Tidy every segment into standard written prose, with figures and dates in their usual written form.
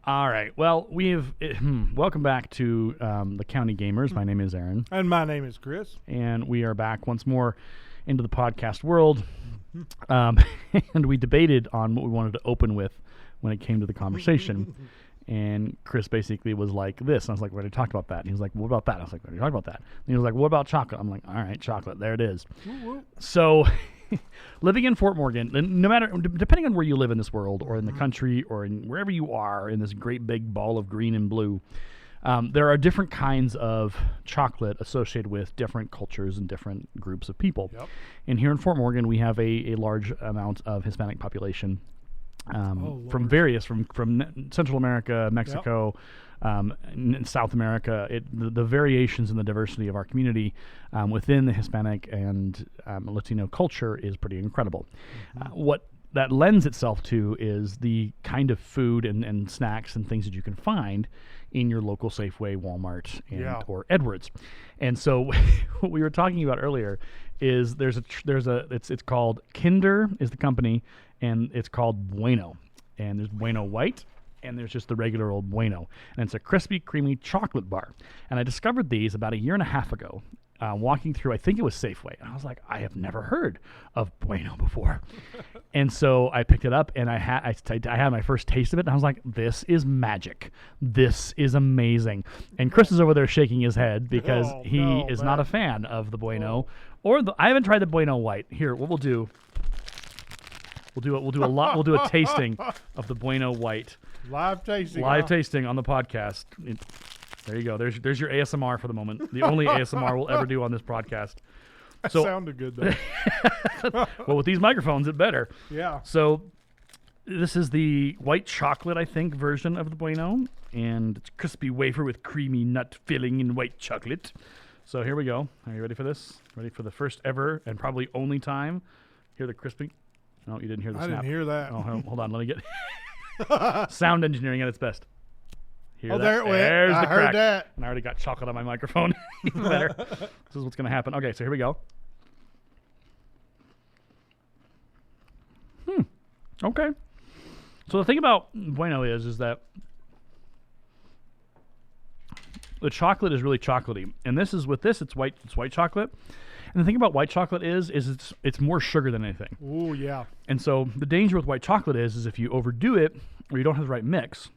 All right. Well, welcome back to the County Gamers. My name is Aaron. And my name is Chris. And we are back once more into the podcast world. And we debated on what we wanted to open with when it came to the conversation. And Chris basically was like this. And I was like, we already talked about that. And he was like, what about that? I was like, we already talked about that. And he was like, what about chocolate? I'm like, all right, chocolate. There it is. So living in Fort Morgan, and depending on where you live in this world or in the country or in wherever you are in this great big ball of green and blue, there are different kinds of chocolate associated with different cultures and different groups of people. Yep. And here in Fort Morgan, we have a large amount of Hispanic population from Central America, Mexico, in South America. The variations in the diversity of our community within the Hispanic and Latino culture is pretty incredible. What that lends itself to is the kind of food and snacks and things that you can find in your local Safeway, Walmart, or Edwards. And so what we were talking about earlier is it's called Kinder is the company, and it's called Bueno. And there's Bueno White, and there's just the regular old Bueno. And it's a crispy, creamy chocolate bar. And I discovered these about a year and a half ago, walking through, I think it was Safeway. And I was like, I have never heard of Bueno before. And so I picked it up, and I had my first taste of it, and I was like, this is magic. This is amazing. And Chris is over there shaking his head because he is not a fan of the Bueno. I haven't tried the Bueno White. Here, what we'll do... We'll do a tasting of the Bueno White. Live tasting on the podcast. There you go. There's your ASMR for the moment. The only ASMR we'll ever do on this podcast. That sounded good though. Well, with these microphones, it better. Yeah. So this is the white chocolate, I think, version of the Bueno, and it's crispy wafer with creamy nut filling and white chocolate. So here we go. Are you ready for this? Ready for the first ever and probably only time? Hear the crispy. No, you didn't hear the snap. I didn't hear that. Oh, hold on. Let me get... Sound engineering at its best. Hear that? There it went. There's the I crack. heard that. And I already got chocolate on my microphone. Even better. This is what's going to happen. Okay, so here we go. Okay. So the thing about Bueno is that the chocolate is really chocolatey. And it's white chocolate. And the thing about white chocolate is it's more sugar than anything. Oh, yeah. And so the danger with white chocolate is if you overdo it or you don't have the right mix,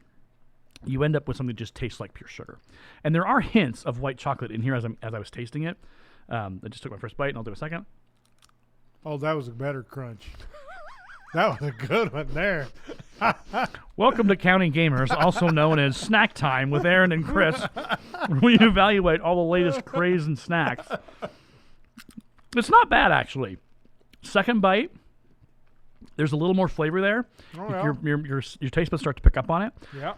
you end up with something that just tastes like pure sugar. And there are hints of white chocolate in here as I was tasting it. I just took my first bite, and I'll do a second. Oh, that was a better crunch. That was a good one there. Welcome to County Gamers, also known as Snack Time with Aaron and Chris, where we evaluate all the latest craze and snacks. It's not bad, actually. Second bite, there's a little more flavor there. Oh, yeah. Your taste buds start to pick up on it. Yeah.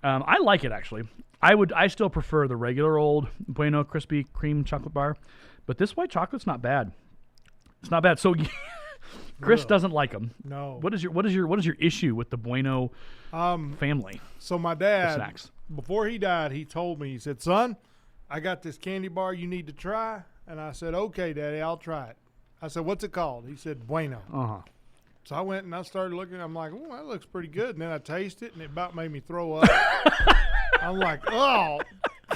I like it, actually. I still prefer the regular old Bueno crispy cream chocolate bar, but this white chocolate's not bad. It's not bad. So Chris doesn't like them. No. What is your issue with the Bueno family? So my dad, snacks? Before he died, he told me, he said, son, I got this candy bar you need to try. And I said, okay, Daddy, I'll try it. I said, what's it called? He said, Bueno. Uh-huh. So I went and I started looking. I'm like, oh, that looks pretty good. And then I tasted it, and it about made me throw up. I'm like, oh,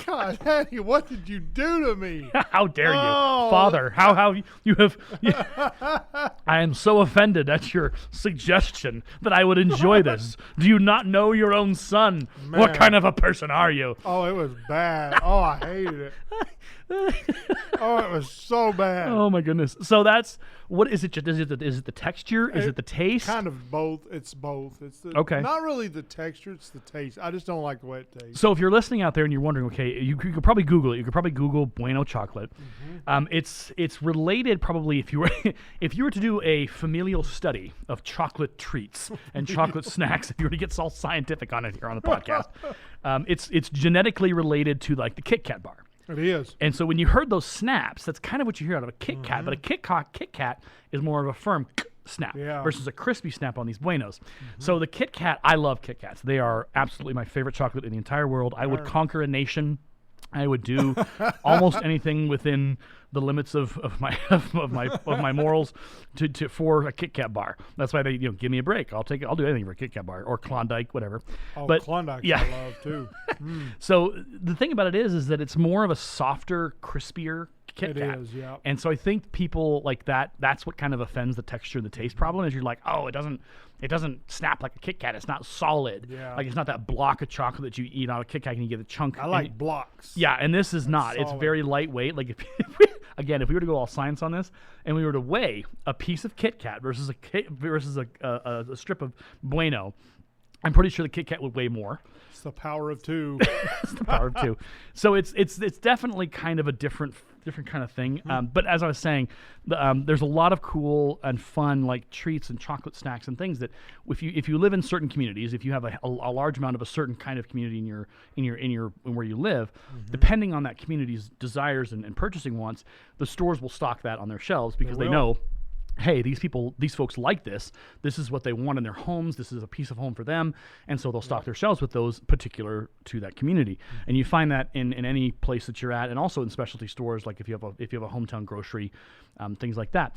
God, Daddy, what did you do to me? How dare you, Father? How you have... I am so offended at your suggestion that I would enjoy this. Do you not know your own son? Man. What kind of a person are you? Oh, it was bad. Oh, I hated it. Oh, it was so bad. Oh my goodness! So that's what is it? Is it the texture? Is it the taste? Kind of both. It's both. It's okay. Not really the texture. It's the taste. I just don't like the way it tastes. So if you're listening out there and you're wondering, okay, you could probably Google it. You could probably Google Bueno chocolate. It's related probably if you were to do a familial study of chocolate treats and chocolate snacks. If you were to get all scientific on it here on the podcast, it's genetically related to like the Kit Kat bar. It is. And so when you heard those snaps, that's kind of what you hear out of a Kit Kat. But a Kit Kat is more of a firm snap versus a crispy snap on these Buenos. So the Kit Kat, I love Kit Kats. They are absolutely my favorite chocolate in the entire world. I would conquer a nation I would do almost anything within the limits of my morals for a Kit Kat bar. That's why they give me a break. I'll do anything for a Kit Kat bar or Klondike, whatever. Oh, but Klondike yeah. I love too. So the thing about it is that it's more of a softer, crispier Kit Kat. It is, yeah. And so I think people like that. That's what kind of offends the texture, the taste problem. Is you're like, oh, it doesn't snap like a Kit Kat. It's not solid. Yeah. Like it's not that block of chocolate that you eat out of a Kit Kat and you get a chunk. I like blocks. Yeah, and this is not. It's solid. very lightweight. Like if we were to go all science on this, and we were to weigh a piece of Kit Kat versus a strip of Bueno, I'm pretty sure the Kit Kat would weigh more. It's the power of two. It's the power of two. So it's definitely kind of a different kind of thing. But as I was saying, there's a lot of cool and fun like treats and chocolate snacks and things that if you live in certain communities, if you have a large amount of a certain kind of community in where you live, depending on that community's desires and purchasing wants, the stores will stock that on their shelves because they know, hey, these folks like this. This is what they want in their homes. This is a piece of home for them. And so they'll stock their shelves with those particular to that community. And you find that in any place that you're at, and also in specialty stores, like if you have a hometown grocery, things like that.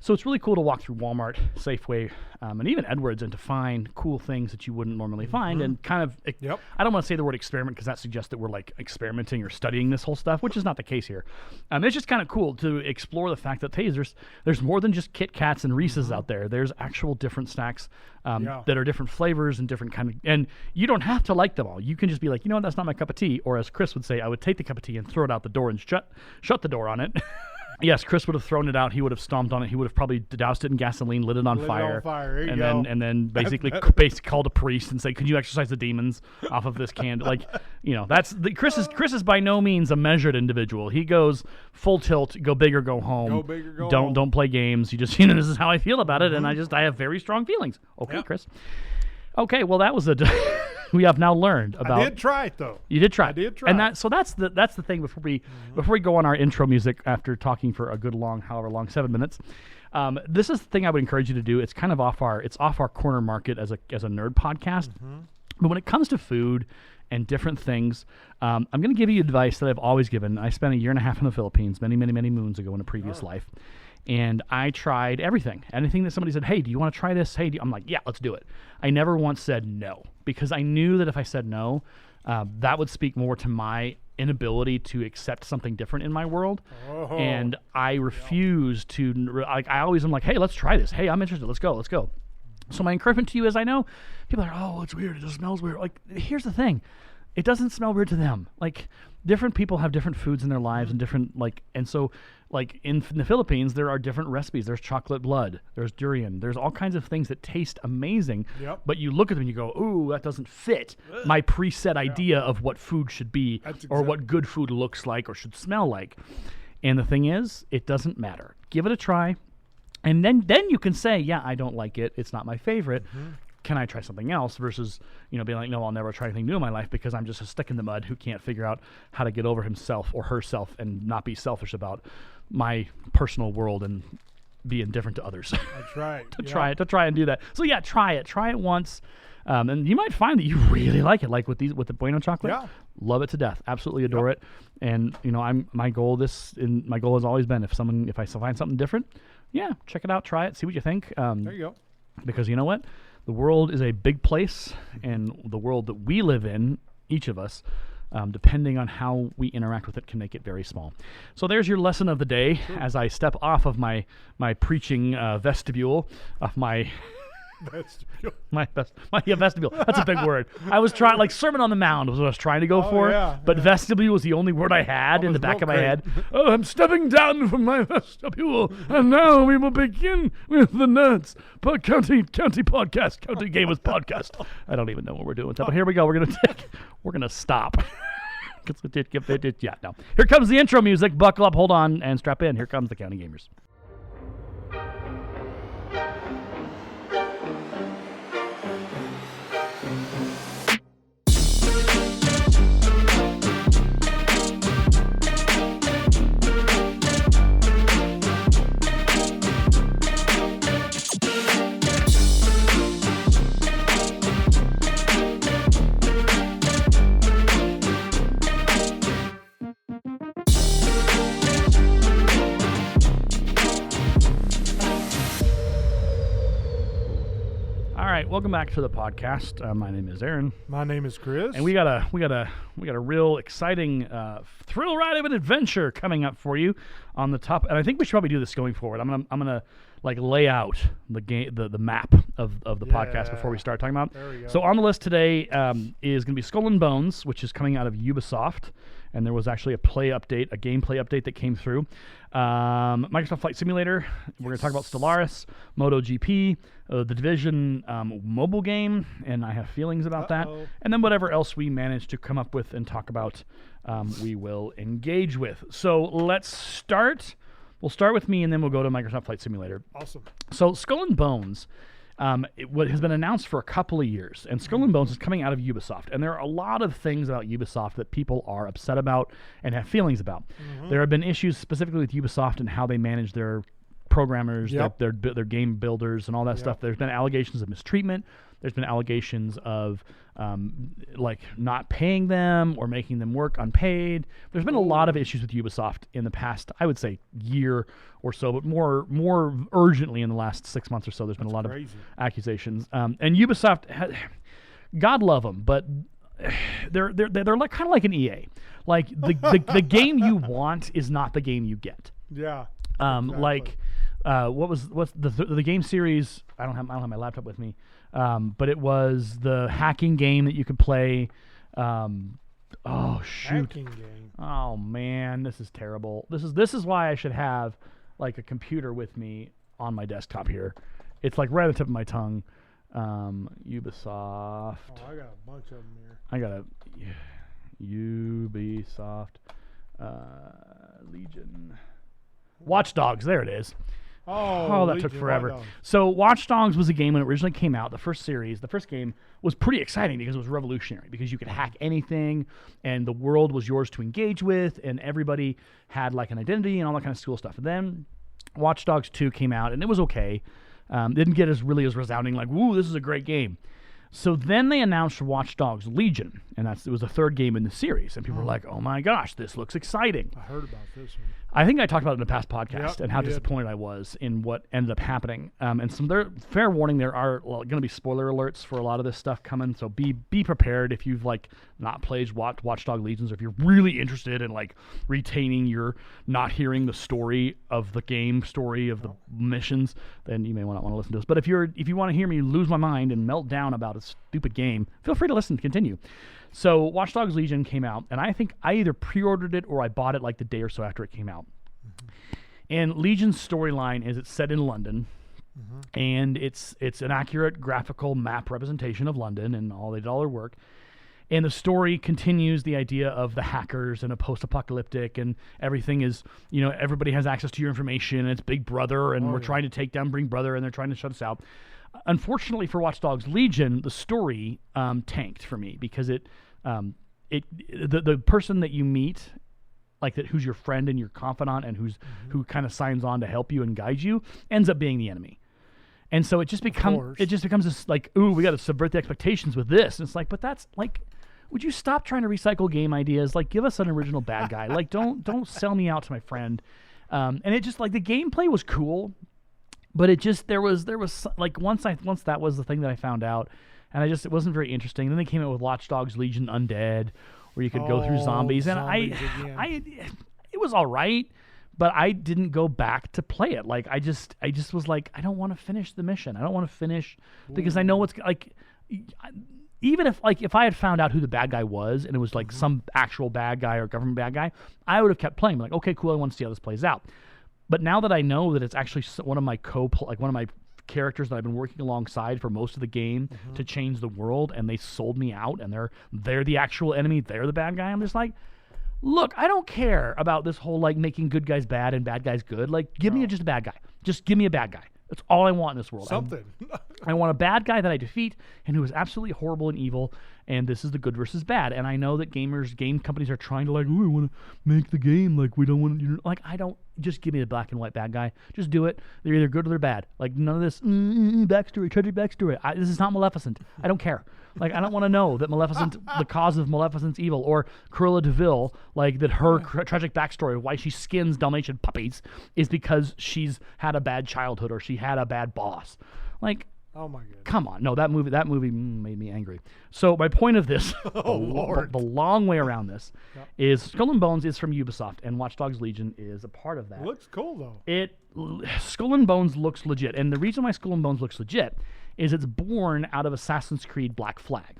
So it's really cool to walk through Walmart, Safeway, and even Edwards and to find cool things that you wouldn't normally find and kind of, I don't want to say the word experiment because that suggests that we're like experimenting or studying this whole stuff, which is not the case here. It's just kind of cool to explore the fact that, hey, there's more than just Kit Kats and Reese's out there. There's actual different snacks that are different flavors and different kind of, and you don't have to like them all. You can just be like, you know what, that's not my cup of tea. Or as Chris would say, I would take the cup of tea and throw it out the door and shut the door on it. Yes, Chris would have thrown it out. He would have stomped on it. He would have probably doused it in gasoline, lit it on fire. And then basically called a priest and said, "Could you exorcise the demons off of this candle?" Like, Chris is by no means a measured individual. He goes full tilt, go big or go home. Go big or go home. Don't play games. You just this is how I feel about it, and I have very strong feelings. Okay, Chris. Okay, well that was we have now learned about. I did try it though. You did try. I did try. And that's the thing before we go on our intro music after talking for a good however long 7 minutes. This is the thing I would encourage you to do. It's kind of off our corner market as a nerd podcast. But when it comes to food and different things, I'm going to give you advice that I've always given. I spent a year and a half in the Philippines many moons ago in a previous life. And I tried everything. Anything that somebody said, hey, do you want to try this? Hey, I'm like, yeah, let's do it. I never once said no because I knew that if I said no, that would speak more to my inability to accept something different in my world. And I refuse to, I always am like, hey, let's try this. Hey, I'm interested. Let's go. So my encouragement to you is I know people are, oh, it's weird. It just smells weird. Like, here's the thing. It doesn't smell weird to them. Like, different people have different foods in their lives and different, and so, in the Philippines, there are different recipes. There's chocolate blood. There's durian. There's all kinds of things that taste amazing. But you look at them and you go, ooh, that doesn't fit my preset idea of what food should be or what good food looks like or should smell like. And the thing is, it doesn't matter. Give it a try. And then you can say, yeah, I don't like it. It's not my favorite. Can I try something else versus, being like, no, I'll never try anything new in my life because I'm just a stick in the mud who can't figure out how to get over himself or herself and not be selfish about my personal world and be indifferent to others. That's right. to try and do that. So yeah, try it once. And you might find that you really like it, like with the Bueno chocolate. Yeah. Love it to death. Absolutely adore it. And my goal has always been if I find something different, yeah, check it out, try it, see what you think. There you go. Because you know what? The world is a big place, and the world that we live in, each of us, depending on how we interact with it, can make it very small. So there's your lesson of the day as I step off of my preaching vestibule, of my Vestibule. Vestibule. That's a big word. I was trying, Sermon on the Mount was what I was trying to go for, but vestibule was the only word I had in the back of my head. Oh, I'm stepping down from my vestibule, and now we will begin with the Nerds County Podcast, County Gamers Podcast. I don't even know what we're doing, but here we go. We're gonna stop. Yeah, no. Here comes the intro music. Buckle up, hold on, and strap in. Here comes the County Gamers. welcome back to the podcast. My name is Aaron. My name is Chris. And we got a real exciting thrill ride of an adventure coming up for you on the top. And I think we should probably do this going forward. I'm gonna like lay out the game, the map of the podcast before we start talking about. There we go. So on the list today is going to be Skull and Bones, which is coming out of Ubisoft, and there was actually a gameplay update that came through. Microsoft Flight Simulator. We're going to talk about Stellaris, Moto Gp, The Division mobile game, and I have feelings about that. And then whatever else we manage to come up with and talk about, we will engage with. So let's start. We'll start with me, and then we'll go to Microsoft Flight Simulator. Awesome. So Skull and Bones what has been announced for a couple of years, and Skull and Bones is coming out of Ubisoft, and there are a lot of things about Ubisoft that people are upset about and have feelings about. There have been issues specifically with Ubisoft and how they manage their programmers, their game builders, and all that stuff. There's been allegations of mistreatment. There's been allegations of like not paying them or making them work unpaid. There's been a lot of issues with Ubisoft in the past, I would say, year or so, but more urgently in the last 6 months or so. There's been a lot of accusations. And Ubisoft, God love them, but they're like kind of like an EA. Like the game you want is not the game you get. Yeah. Like what's the game series? I don't have my laptop with me. But it was the hacking game that you could play. Oh shoot! Hacking game. Oh man, this is terrible. This is why I should have like a computer with me on my desktop here. It's like right on the tip of my tongue. Ubisoft. Oh, I got a bunch of them here. I got a Ubisoft Legion. Watch Dogs. There it is. Oh, that took forever. So Watch Dogs was a game when it originally came out. The first game was pretty exciting because it was revolutionary, because you could hack anything and the world was yours to engage with, and everybody had like an identity and all that kind of cool stuff. And then Watch Dogs 2 came out, and it was okay. Didn't get as resounding like, woo, this is a great game. So then they announced Watch Dogs Legion, and it was the third game in the series, and people were like, oh my gosh, this looks exciting. I heard about this one. I think I talked about it in a past podcast and how disappointed I was in what ended up happening. And fair warning, there are going to be spoiler alerts for a lot of this stuff coming, so be prepared if you've like not played Watch Dogs Legions, or if you're really interested in like retaining your not hearing the story of the game, story of the missions, then you may not want to listen to this. But if you want to hear me lose my mind and melt down about a stupid game, feel free to listen and continue. So Watch Dogs Legion came out, and I think I either pre-ordered it or I bought it like the day or so after it came out. And Legion's storyline is it's set in London, and it's an accurate graphical map representation of London, and they did all their work. And the story continues the idea of the hackers and a post-apocalyptic, and everything is, everybody has access to your information, and it's Big Brother, and we're trying to take down Big Brother, and they're trying to shut us out. Unfortunately for Watch Dogs Legion, the story tanked for me, because the person that you meet, like that, who's your friend and your confidant, and who kind of signs on to help you and guide you, ends up being the enemy. And so it just becomes this like, ooh, we got to subvert the expectations with this. And it's like, but that's like, would you stop trying to recycle game ideas? Like, give us an original bad guy. Like, don't sell me out to my friend. And it just, like, the gameplay was cool. But it just, there was like, once that was the thing that I found out, and it wasn't very interesting. And then they came out with Watch Dogs Legion Undead, where you could go through zombies, and it was all right, but I didn't go back to play it. Like, I just was like, I don't want to finish the mission. I don't want to finish, because I know what's like, even if I had found out who the bad guy was, and it was like some actual bad guy or government bad guy, I would have kept playing. Like, okay, cool, I want to see how this plays out. But now that I know that it's actually one of my characters that I've been working alongside for most of the game to change the world, and they sold me out, and they're the actual enemy, they're the bad guy, I'm just like, look, I don't care about this whole like making good guys bad and bad guys good. Like, give me just a bad guy. Just give me a bad guy. That's all I want in this world. Something. I want a bad guy that I defeat and who is absolutely horrible and evil, and this is the good versus bad. And I know that game companies are trying to like, oh, I want to make the game like we don't want to, like, I don't, just give me the black and white bad guy. Just do it. They're either good or they're bad. Like, none of this backstory, tragic backstory. This is not Maleficent. I don't care. Like, I don't want to know that Maleficent, the cause of Maleficent's evil, or Cruella de Vil, like that her tragic backstory, why she skins Dalmatian puppies, is because she's had a bad childhood or she had a bad boss. Like, Oh my goodness. Come on, no, that movie made me angry. So my point of this, Lord. the long way around this, Yep. is Skull and Bones is from Ubisoft, and Watch Dogs Legion is a part of that. Looks cool though. Skull and Bones looks legit, and the reason why Skull and Bones looks legit is it's born out of Assassin's Creed Black Flag.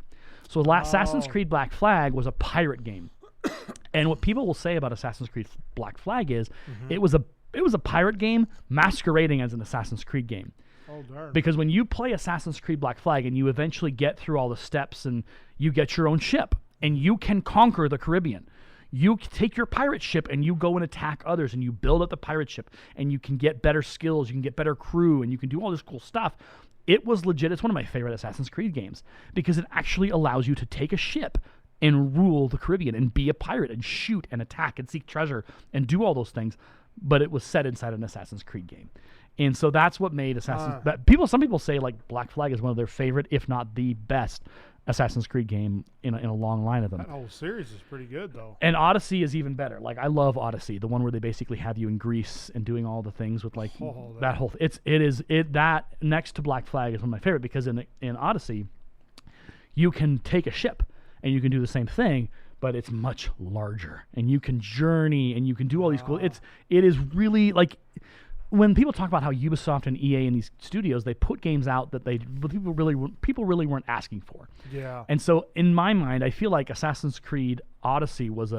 So Assassin's Creed Black Flag was a pirate game, and what people will say about Assassin's Creed Black Flag is it was a pirate game masquerading as an Assassin's Creed game. Oh, darn. Because when you play Assassin's Creed Black Flag and you eventually get through all the steps and you get your own ship and you can conquer the Caribbean, you take your pirate ship and you go and attack others and you build up the pirate ship and you can get better skills, you can get better crew, and you can do all this cool stuff. It was legit. It's one of my favorite Assassin's Creed games because it actually allows you to take a ship and rule the Caribbean and be a pirate and shoot and attack and seek treasure and do all those things. But it was set inside an Assassin's Creed game. And so that's what made Assassin's... Some people say like Black Flag is one of their favorite, if not the best, Assassin's Creed game in a long line of them. That whole series is pretty good, though. And Odyssey is even better. Like, I love Odyssey, the one where they basically have you in Greece and doing all the things with like that whole... That next to Black Flag is one of my favorite because in Odyssey, you can take a ship and you can do the same thing, but it's much larger and you can journey and you can do all these cool... It is really like... When people talk about how Ubisoft and EA and these studios, they put games out that people really weren't asking for. Yeah. And so in my mind, I feel like Assassin's Creed Odyssey was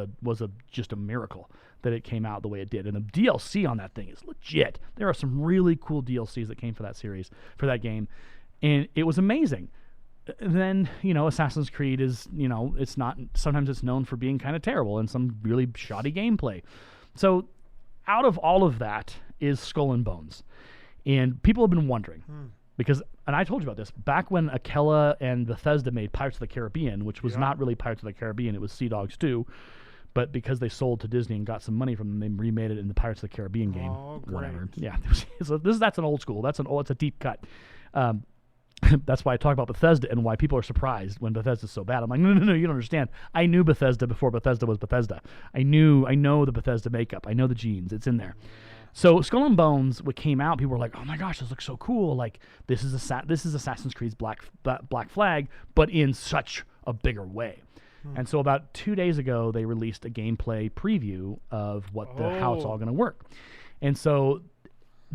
just a miracle that it came out the way it did. And the DLC on that thing is legit. There are some really cool DLCs that came for that series, for that game, and it was amazing. Then, Assassin's Creed is, it's not, sometimes it's known for being kind of terrible and some really shoddy gameplay. So out of all of that is Skull and Bones. And people have been wondering, because, and I told you about this, back when Akela and Bethesda made Pirates of the Caribbean, which was not really Pirates of the Caribbean, it was Sea Dogs 2, but because they sold to Disney and got some money from them, they remade it in the Pirates of the Caribbean game. Oh, great. Whatever. Yeah. So that's an old school. It's a deep cut. That's why I talk about Bethesda and why people are surprised when Bethesda's so bad. I'm like, no, you don't understand. I knew Bethesda before Bethesda was Bethesda. I know the Bethesda makeup. I know the genes. It's in there. So Skull and Bones, what came out, people were like, oh my gosh, this looks so cool. Like, this is Assassin's Creed's Black Flag, but in such a bigger way. And so about 2 days ago, they released a gameplay preview of how it's all going to work. And so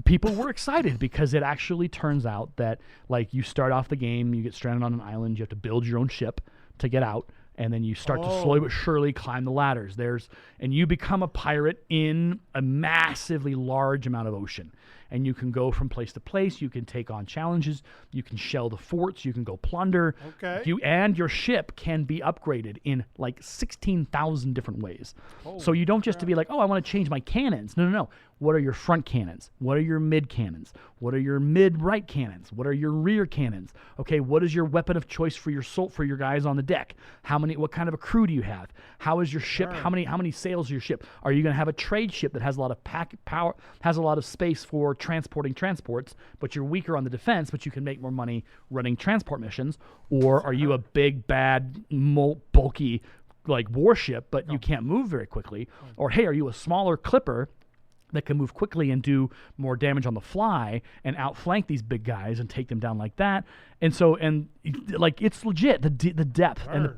people were excited because it actually turns out that, like, you start off the game, you get stranded on an island, you have to build your own ship to get out, and then you start to slowly but surely climb the ladders. And you become a pirate in a massively large amount of ocean. And you can go from place to place. You can take on challenges. You can shell the forts. You can go plunder. Okay. And your ship can be upgraded in like 16,000 different ways. So you don't just to be like, oh, I want to change my cannons. No. What are your front cannons? What are your mid cannons? What are your mid right cannons? What are your rear cannons? Okay, what is your weapon of choice for your guys on the deck? What kind of a crew do you have? How is your ship? How many sails is your ship? Are you going to have a trade ship that has a lot of power, has a lot of space for transporting transports, but you're weaker on the defense, but you can make more money running transport missions? Or are you a big, bad, bulky like warship, but you can't move very quickly? Or hey, are you a smaller clipper that can move quickly and do more damage on the fly and outflank these big guys and take them down like that? And so, like, it's legit. The depth and the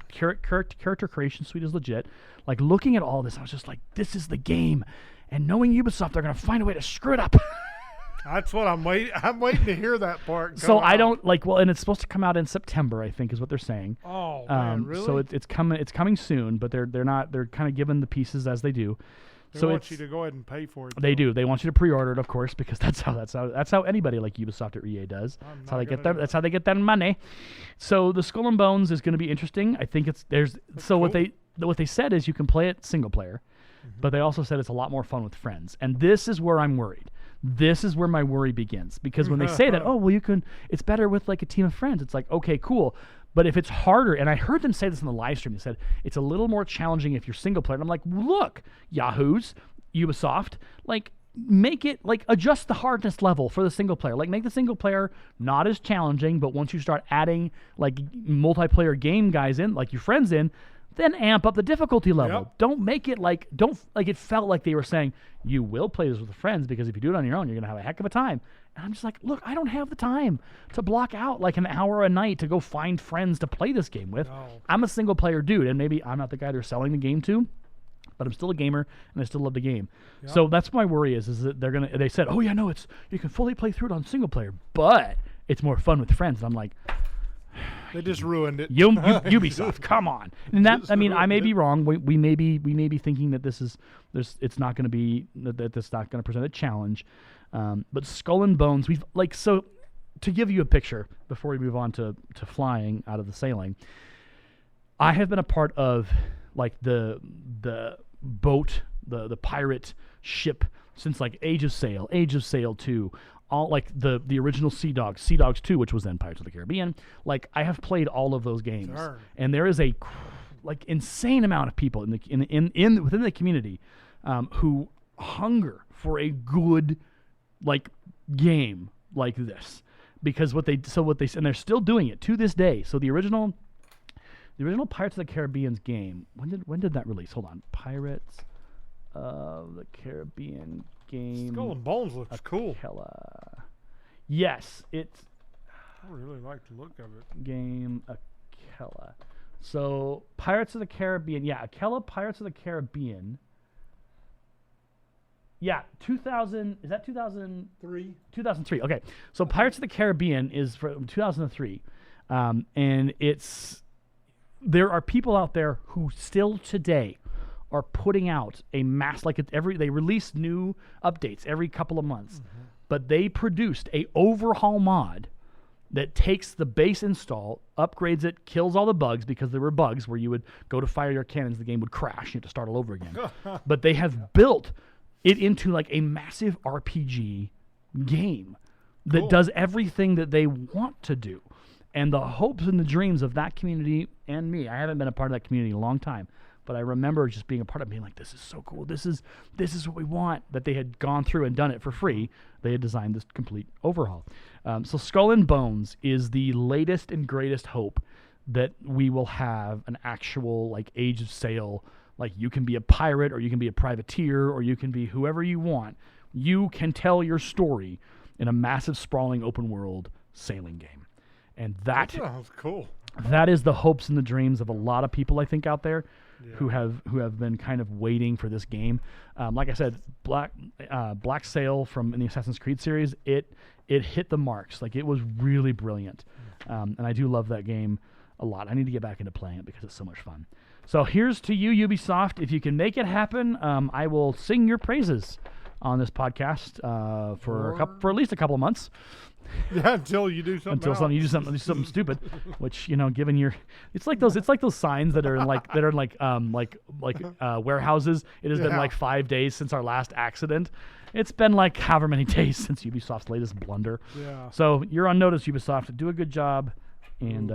character creation suite is legit. Like, looking at all this, I was just like, this is the game. And knowing Ubisoft, they're going to find a way to screw it up. That's what I'm waiting. I'm waiting to hear that part. So I don't and it's supposed to come out in September, I think, is what they're saying. Oh man, really? So it's coming soon, but they're kind of giving the pieces as they do. They want you to go ahead and pay for it. They do. They want you to pre-order it, of course, because that's how anybody like Ubisoft or EA does. That's how they get that money. So the Skull and Bones is going to be interesting. I think cool. What they said is you can play it single player, but they also said it's a lot more fun with friends. And this is where I'm worried. This is where my worry begins, because when they say that, it's better with like a team of friends. It's like, okay, cool. But if it's harder, and I heard them say this in the live stream, they said it's a little more challenging if you're single player. And I'm like, look, Yahoos, Ubisoft, like, make it, like, adjust the hardness level for the single player. Like, make the single player not as challenging, but once you start adding, like, multiplayer game guys in, like your friends in, then amp up the difficulty level. Yep. Don't make it it felt like they were saying, you will play this with friends because if you do it on your own, you're going to have a heck of a time. And I'm just like, look, I don't have the time to block out like an hour a night to go find friends to play this game with. No. I'm a single player dude, and maybe I'm not the guy they're selling the game to, but I'm still a gamer and I still love the game. Yep. So that's my worry is that they said, oh yeah, no, you can fully play through it on single player, but it's more fun with friends. And I'm like, they just ruined it. Ubisoft, come on. And that, I mean, I may be wrong. We may be thinking that it's not going to be that this not going to present a challenge. But Skull and Bones, so to give you a picture before we move on to flying out of the sailing, I have been a part of like the boat, the pirate ship since like Age of Sail 2, all like the original Sea Dogs 2, which was then Pirates of the Caribbean. Like I have played all of those games, and there is a like insane amount of people within the community who hunger for a good like game like this, because and they're still doing it to this day. So the original Pirates of the Caribbean's game, when did that release? Hold on. Pirates of the Caribbean game. Skull and Bones looks cool. Yes, it's... I really like the look of it. Game Akela. So, Pirates of the Caribbean. Yeah, Akela Pirates of the Caribbean. Yeah, 2000... Is that 2003? 2003, okay. So, Pirates of the Caribbean is from 2003. And it's... There are people out there who still today are putting out a mass, they release new updates every couple of months, but they produced a overhaul mod that takes the base install, upgrades it, kills all the bugs, because there were bugs where you would go to fire your cannons, the game would crash, you have to start all over again. But they have built it into like a massive RPG game that does everything that they want to do. And the hopes and the dreams of that community and me, I haven't been a part of that community in a long time, but I remember just being a part of it, being like, this is so cool. This is what we want. That they had gone through and done it for free. They had designed this complete overhaul. So Skull and Bones is the latest and greatest hope that we will have an actual like Age of Sail. Like you can be a pirate, or you can be a privateer, or you can be whoever you want. You can tell your story in a massive, sprawling, open world sailing game. And that sounds cool. That is the hopes and the dreams of a lot of people, I think, out there who have been kind of waiting for this game. Like I said, Black Sail from in the Assassin's Creed series, it hit the marks. Like it was really brilliant, and I do love that game a lot. I need to get back into playing it because it's so much fun. So here's to you, Ubisoft. If you can make it happen, I will sing your praises on this podcast for at least a couple of months. Yeah, until you do something. You do something stupid, which given your, it's like those signs that are in warehouses. It has been like 5 days since our last accident. It's been like however many days since Ubisoft's latest blunder. Yeah. So you're on notice, Ubisoft. Do a good job, and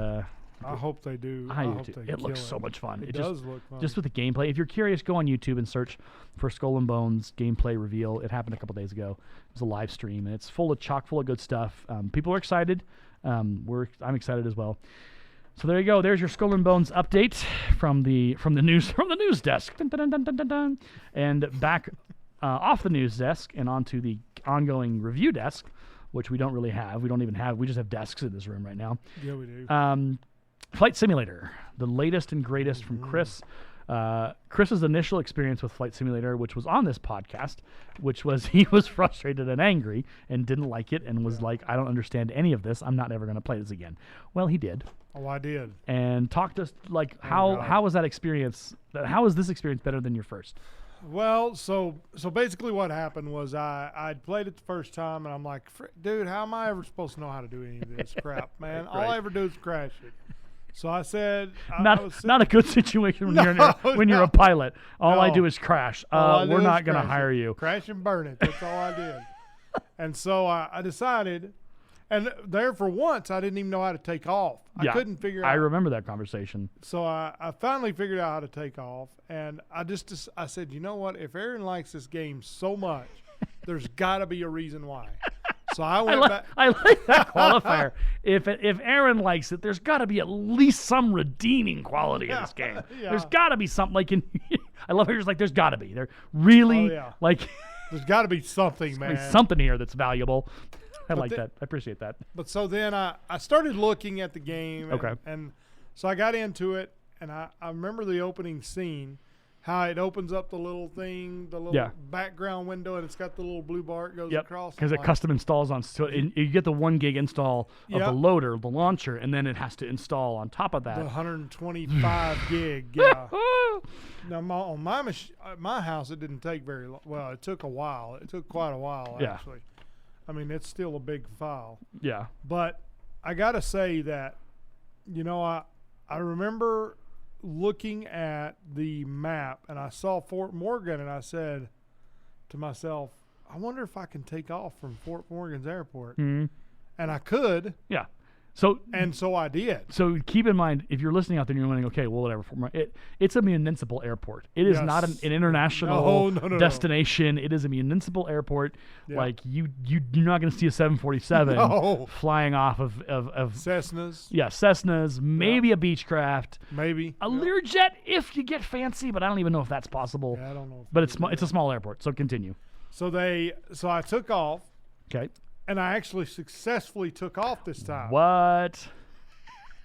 I hope they do. I hope do too. It looks so much fun. It does look fun. Just with the gameplay. If you're curious, go on YouTube and search for Skull and Bones gameplay reveal. It happened a couple days ago. It was a live stream, and it's chock full of good stuff. People are excited. I'm excited as well. So there you go. There's your Skull and Bones update from the news desk. Dun, dun, dun, dun, dun, dun. And back off the news desk and onto the ongoing review desk, which we don't really have. We just have desks in this room right now. Yeah, we do. Flight Simulator, the latest and greatest from Chris. Chris's initial experience with Flight Simulator, which was on this podcast, which was he was frustrated and angry and didn't like it and was like, I don't understand any of this. I'm not ever going to play this again. Well, he did. Oh, I did. And talked to us like how was that experience? How is this experience better than your first? Well, so basically what happened was I'd played it the first time, and I'm like, dude, how am I ever supposed to know how to do any of this crap, man? Right. All I ever do is crash it. So I said, not a good situation when you're a pilot. All I do is crash. We're not going to hire you. Crash and burn it. That's all I did. And so I decided, and there for once I didn't even know how to take off. I couldn't figure out. I remember that conversation. So I finally figured out how to take off, and I said, you know what? If Aaron likes this game so much, there's got to be a reason why. So I went back. I like that qualifier. If Aaron likes it, there's got to be at least some redeeming quality in this game. Yeah. There's got to be something like in. I love how you're just like, there's got to be. There really like. There's got to be something, man. Something here that's valuable. I like that. I appreciate that. But so then I started looking at the game. And so I got into it, and I remember the opening scene, how it opens up the little thing, the little background window, and it's got the little blue bar it goes across. Because it custom installs on. So you get the 1 gig install of the loader, the launcher, and then it has to install on top of that. The 125 gig, yeah. Now, on my house, it didn't take very long. Well, it took a while. It took quite a while, actually. I mean, it's still a big file. Yeah. But I got to say that, I remember looking at the map, and I saw Fort Morgan, and I said to myself, I wonder if I can take off from Fort Morgan's airport. Mm-hmm. And I could. Yeah. So I did. So keep in mind, if you're listening out there and you're wondering, okay, well, whatever. It's a municipal airport. It is not an international destination. No. It is a municipal airport. Yeah. Like you're not going to see a 747 flying off of Cessnas. Yeah, Cessnas. Maybe a Beechcraft. Maybe a Learjet if you get fancy, but I don't even know if that's possible. Yeah, I don't know. But it's a small airport. So continue. So I took off. Okay. And I actually successfully took off this time. What?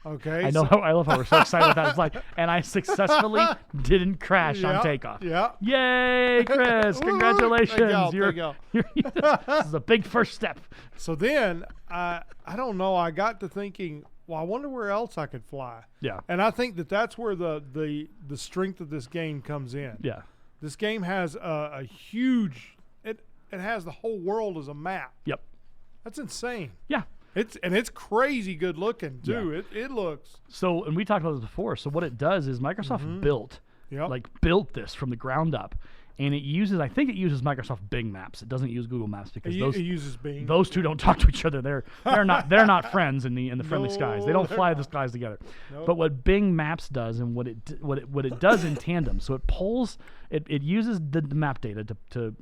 Okay. I love how we're so excited with that. It's like, and I successfully didn't crash on takeoff. Yeah. Yay, Chris! Congratulations. Thank you. This is a big first step. So then I don't know. I got to thinking, well, I wonder where else I could fly. Yeah. And I think that's where the strength of this game comes in. Yeah. This game has a huge. It has the whole world as a map. Yep. That's insane. Yeah. It's crazy good looking too. Yeah. It looks. So, and we talked about this before. So what it does is Microsoft built this from the ground up, and I think it uses Microsoft Bing Maps. It doesn't use Google Maps because it uses Bing. Those two don't talk to each other. They're not friends in the friendly skies. They don't fly the skies together. Nope. But what Bing Maps does, and what it does in tandem, so it uses the map data to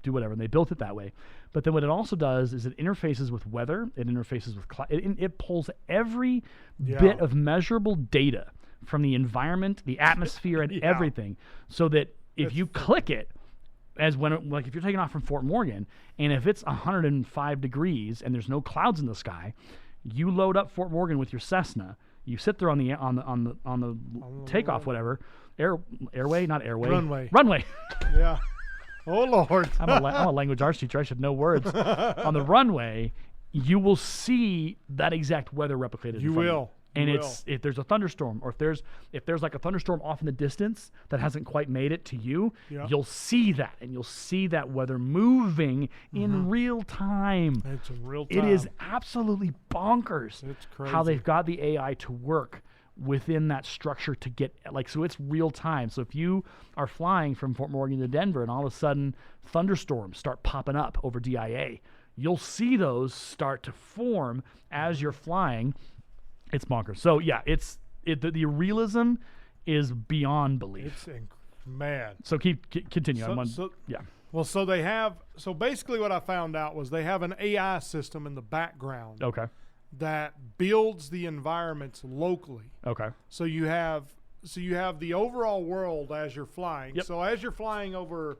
do whatever, and they built it that way. But then what it also does is it interfaces with weather, it interfaces with it pulls every bit of measurable data from the environment, the atmosphere, and everything, so that if you click it, if you're taking off from Fort Morgan, and if it's 105 degrees and there's no clouds in the sky, you load up Fort Morgan with your Cessna, you sit there on the takeoff, whatever, runway. Yeah. Oh, Lord. I'm a language arts teacher. I should know words. On the runway, you will see that exact weather replicated. You will. And if there's a thunderstorm, or if there's like a thunderstorm off in the distance that hasn't quite made it to you, you'll see that, and you'll see that weather moving in real time. It's in real time. It is absolutely bonkers. It's crazy how they've got the AI to work within that structure to get so it's real time. So if you are flying from Fort Morgan to Denver and all of a sudden thunderstorms start popping up over DIA, you'll see those start to form as you're flying. It's bonkers. So yeah, the realism is beyond belief. It's mad. So continue. Well, so basically what I found out was they have an AI system in the background. Okay. That builds the environments locally. Okay. So you have the overall world as you're flying. Yep. So as you're flying over,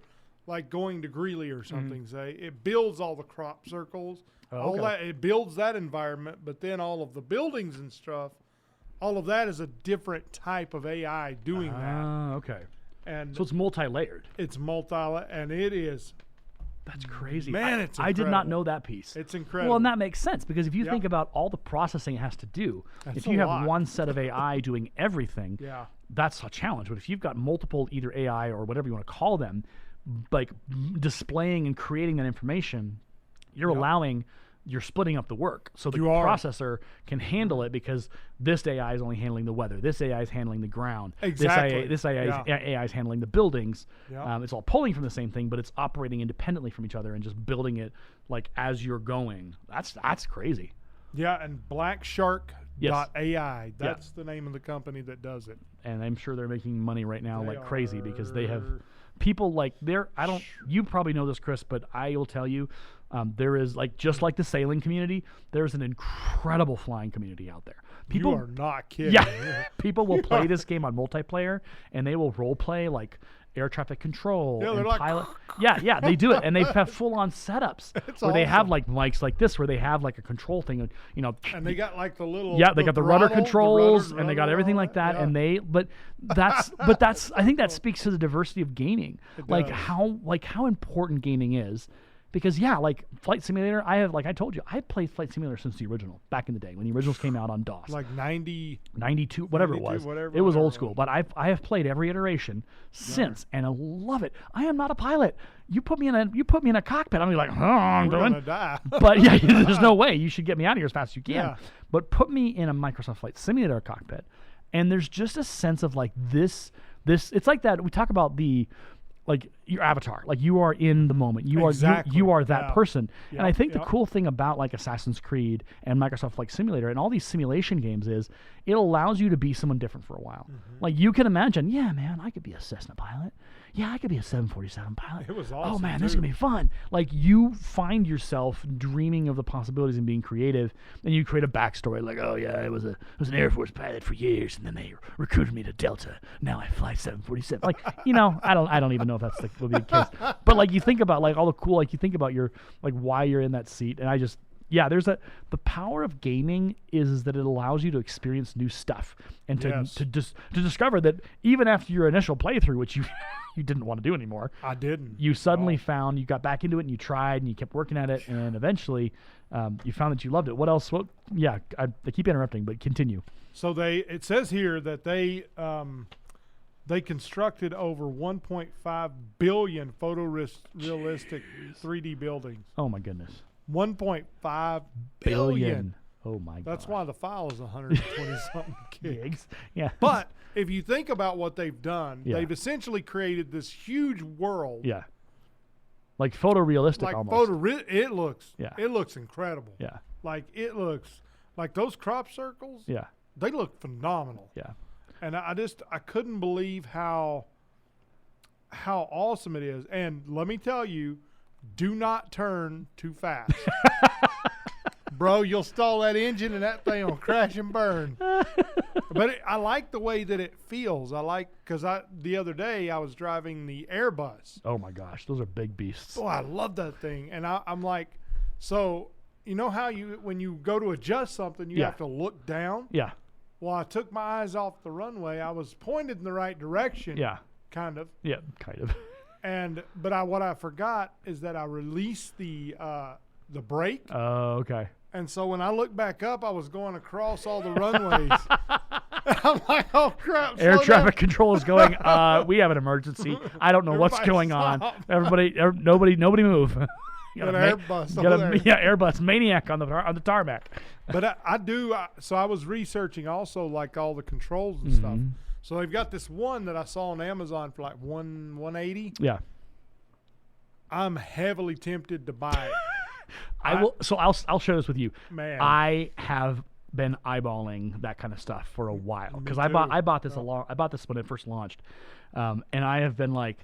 like going to Greeley or something, say, it builds all the crop circles. All that, it builds that environment, but then all of the buildings and stuff, all of that is a different type of AI doing that. Okay. And so it's multi-layered. And it is. That's crazy. Man, it's incredible. I did not know that piece. It's incredible. Well, and that makes sense, because if you think about all the processing it has to do, if you have one set of AI doing everything, that's a challenge. But if you've got multiple, either AI or whatever you want to call them, like displaying and creating that information, you're splitting up the work. So the processor can handle it, because this AI is only handling the weather. This AI is handling the ground. Exactly. This AI is handling the buildings. It's all pulling from the same thing, but it's operating independently from each other and just building it like as you're going. That's crazy. Yeah, and BlackShark.ai. That's the name of the company that does it. And I'm sure they're making money right now like crazy, because they have people like you probably know this, Chris, but I will tell you, There is just like the sailing community, there's an incredible flying community out there. People You are not kidding. Yeah, people will play this game on multiplayer, and they will role play like air traffic control and like, pilot. Yeah, they do it, and they have full-on setups where they have like mics like this, where they have like a control thing, and they got like the little they got the rudder controls, and they got everything like that, yeah. and but that's I think that speaks to the diversity of gaming, how important gaming is. Because like Flight Simulator, I told you, I played Flight Simulator since the original, back in the day when the originals came out on DOS. Like 92, whatever it was. It was old school, but I have played every iteration since, and I love it. I am not a pilot. You put me in a cockpit, I'm like, I'm gonna die. But yeah, there's no way. You should get me out of here as fast as you can. Yeah. But put me in a Microsoft Flight Simulator cockpit, and there's just a sense of like this. It's like that. We talk about like your avatar, like you are in the moment. You are that person. And I think the cool thing about like Assassin's Creed and Microsoft Flight Simulator and all these simulation games is it allows you to be someone different for a while. Mm-hmm. Like you can imagine, yeah, man, I could be a Cessna pilot. Yeah, I could be a 747 pilot. It was awesome. Oh man, this is gonna be fun. Like you find yourself dreaming of the possibilities and being creative, and you create a backstory like, oh yeah, I was an Air Force pilot for years, and then they recruited me to Delta. Now I fly 747. Like I don't even know if that's will be the case. But like you think about like all the cool, like you think about your like why you're in that seat, and I just. Yeah, the power of gaming is that it allows you to experience new stuff and to discover that even after your initial playthrough, which you didn't want to do anymore. I didn't. You suddenly found you got back into it and you tried and you kept working at it and eventually you found that you loved it. What else? I keep interrupting, but continue. So it says here that they constructed over 1.5 billion photorealistic 3D buildings. Oh my goodness. 1.5 billion. Oh my god. That's why the file is 120 something gigs. Yeah. But if you think about what they've done, they've essentially created this huge world. Yeah. Like photorealistic almost. It looks incredible. Yeah. Like it looks like those crop circles. Yeah. They look phenomenal. Yeah. And I couldn't believe how awesome it is. And let me tell you, do not turn too fast. Bro, you'll stall that engine and that thing will crash and burn. But I like the way that it feels. Because the other day I was driving the Airbus. Oh my gosh, those are big beasts. Oh, I love that thing. And I'm like, so you know how when you go to adjust something, you have to look down? Yeah. Well, I took my eyes off the runway. I was pointed in the right direction. Yeah. Kind of. Yeah, kind of. But what I forgot is that I released the brake. Oh, okay. And so when I looked back up, I was going across all the runways. I'm like, oh crap! Air traffic control is going. We have an emergency. I don't know what's going on. Everybody, nobody move. Airbus maniac on the tarmac. But I do. So I was researching also like all the controls and stuff. So they've got this one that I saw on Amazon for like $180. Yeah. I'm heavily tempted to buy it. I will. So I'll share this with you. Man, I have been eyeballing that kind of stuff for a while because I bought this I bought this when it first launched, and I have been like,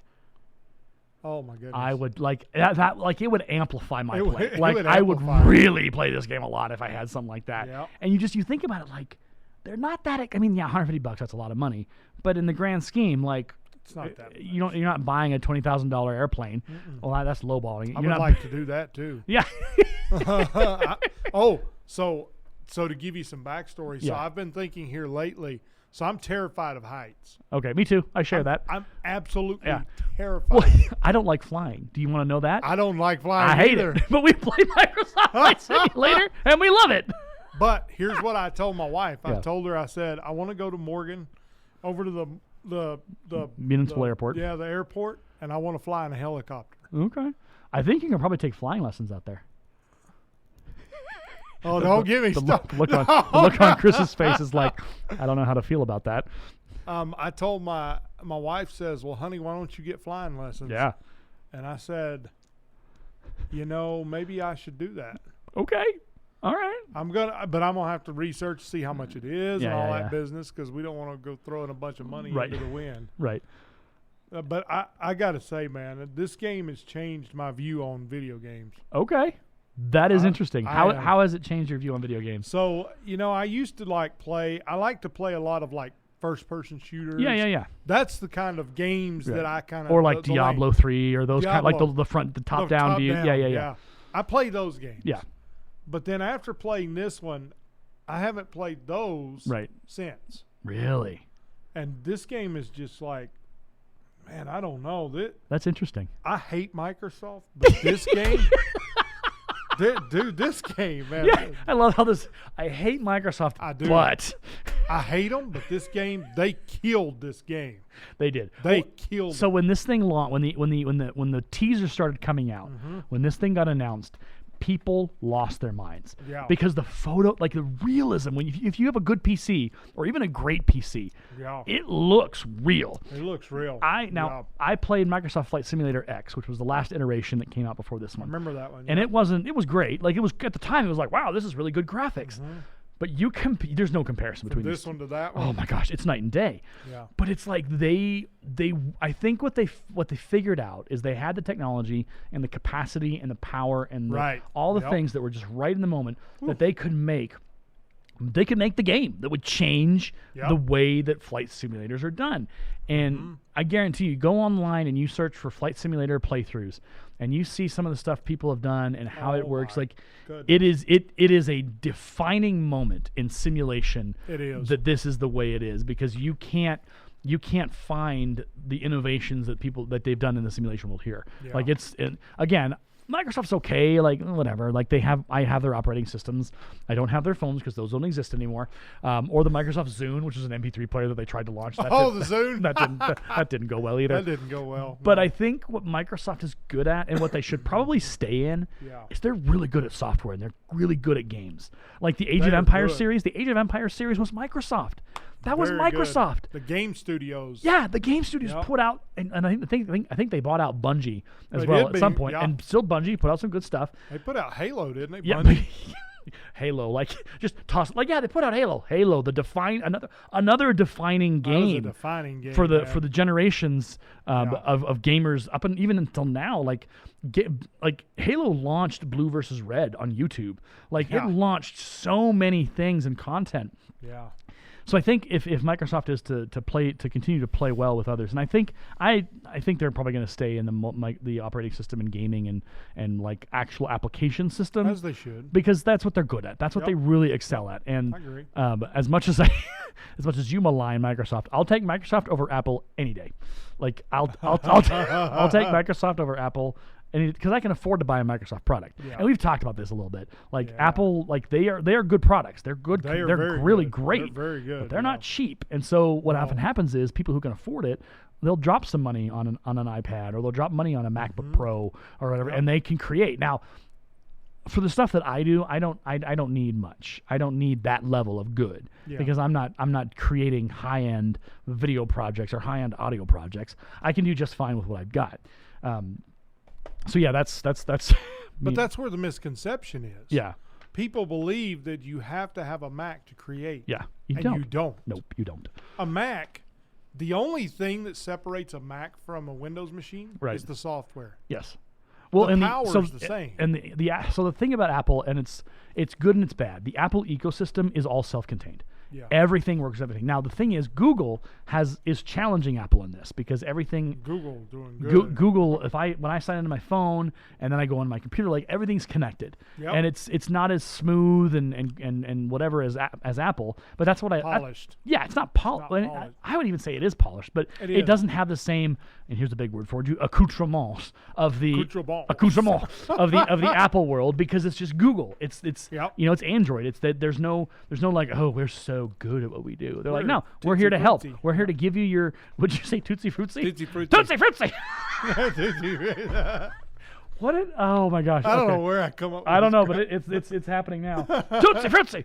oh my goodness, I would like that like it would amplify my play. Like I would really play this game a lot if I had something like that. Yep. And you think about it like they're not that. I mean, yeah, $150 that's a lot of money, but in the grand scheme, like. It's not that. You're not buying a $20,000 airplane. Mm-mm. Well, that's lowballing. I would like to do that too. Yeah. So to give you some backstory, so I've been thinking here lately. So I'm terrified of heights. Okay, me too. I share that. I'm absolutely terrified. Well, I don't like flying. Do you want to know that? I don't like flying. I hate either. it. But we play Microsoft Flight Simulator and we love it. But here's what I told my wife. I told her, I said, I want to go to Morgan, over to the municipal airport. Yeah, the airport, and I want to fly in a helicopter. Okay. I think you can probably take flying lessons out there. Oh, don't give me stuff. The look on Chris's face is like, I don't know how to feel about that. I told my wife says, well, honey, why don't you get flying lessons? Yeah. And I said, maybe I should do that. Okay. All right. I'm gonna have to research, see how much it is and all that business, because we don't want to go throwing a bunch of money into the wind. Right. But I got to say, man, this game has changed my view on video games. Okay. That is interesting. How has it changed your view on video games? So, I used to like to play a lot of like first-person shooters. Yeah. That's the kind of games that I kind of... Or like Diablo 3 or those kind, like the top-down view. Yeah. I play those games. Yeah. But then after playing this one, I haven't played those since. Really? And this game is just like, man, I don't know. That's interesting. I hate Microsoft, but this game... Dude, this game, man. Yeah, I love how this. I hate Microsoft. I do. But I hate them. But this game, they killed this game. They did. They killed. So when this thing launched, when the teaser started coming out, when this thing got announced, people lost their minds. Yeah. Because the photo, like the realism, if you have a good PC or even a great PC, it looks real. It looks real. I played Microsoft Flight Simulator X, which was the last iteration that came out before this one. I remember that one. And it was great. Like it was at the time, it was like, wow, this is really good graphics. But there's no comparison between this one to that one. Oh my gosh, it's night and day. Yeah. But it's like I think what they figured out is they had the technology and the capacity and the power and all the things that were just right in the moment that they could make. They could make the game that would change the way that flight simulators are done. And I guarantee you, go online and you search for flight simulator playthroughs, and you see some of the stuff people have done and how it works. Like it is a defining moment in simulation. It is. That this is the way it is, because you can't find the innovations that they've done in the simulation world here. Yeah. Like again, Microsoft's okay, like whatever. Like I have their operating systems. I don't have their phones because those don't exist anymore. Or the Microsoft Zune, which is an MP3 player that they tried to launch. The Zune. that didn't go well either. That didn't go well. But I think what Microsoft is good at, and what they should probably stay in, is they're really good at software and they're really good at games. Like the Age of Empires series. The Age of Empires series was Microsoft. That was Microsoft. Good. The game studios. Yeah, the game studios put out, and I think they bought out Bungie as well at some point, and still Bungie put out some good stuff. They put out Halo, didn't they? Yeah, Halo, like just toss, like they put out Halo, another defining game. That was a defining game for the generations of gamers up and even until now. Like Halo launched Blue versus Red on YouTube. Like it launched so many things and content. Yeah. So I think if Microsoft is to continue to play well with others, and I think they're probably going to stay in the operating system and gaming and like actual application system, as they should, because that's what they're good at. That's what they really excel at. And I agree. As much as you malign Microsoft, I'll take Microsoft over Apple any day. Like I'll take Microsoft over Apple. Because I can afford to buy a Microsoft product, and we've talked about this a little bit. Like Apple, like they are good products. They're good. They're really great. They're very good. But they're not cheap. And so what often happens is people who can afford it, they'll drop some money on an iPad, or they'll drop money on a MacBook Pro or whatever, and they can create. Now, for the stuff that I do, I don't need much. I don't need that level of good because I'm not creating high-end video projects or high-end audio projects. I can do just fine with what I've got. So yeah, that's. But that's where the misconception is. Yeah, people believe that you have to have a Mac to create. Yeah, you don't. Nope, you don't. A Mac, the only thing that separates a Mac from a Windows machine is the software. Yes. Well, the power is the same. And so the thing about Apple, and it's good and it's bad. The Apple ecosystem is all self-contained. Yeah. Everything works with everything. Now the thing is, Google is challenging Apple in this, because everything Google doing good. Google, when I sign into my phone and then I go on my computer, like everything's connected, and it's not as smooth and whatever as Apple, but that's what polished. It's not polished. I would even say it is polished, but it doesn't have the same. And here's a big word for it: accoutrements of the Apple world, because it's just Google. It's it's Android. It's that there's no like, oh, we're so good at what we do. They're like, no, we're here to help. We're here to give you your, would you say Tootsie Fruitsy? Tootsie Fruitsy. Tootsie Fruitsy. Oh my gosh. I don't know where I come up with I don't know, but it's happening now. Tootsie Fruitsy.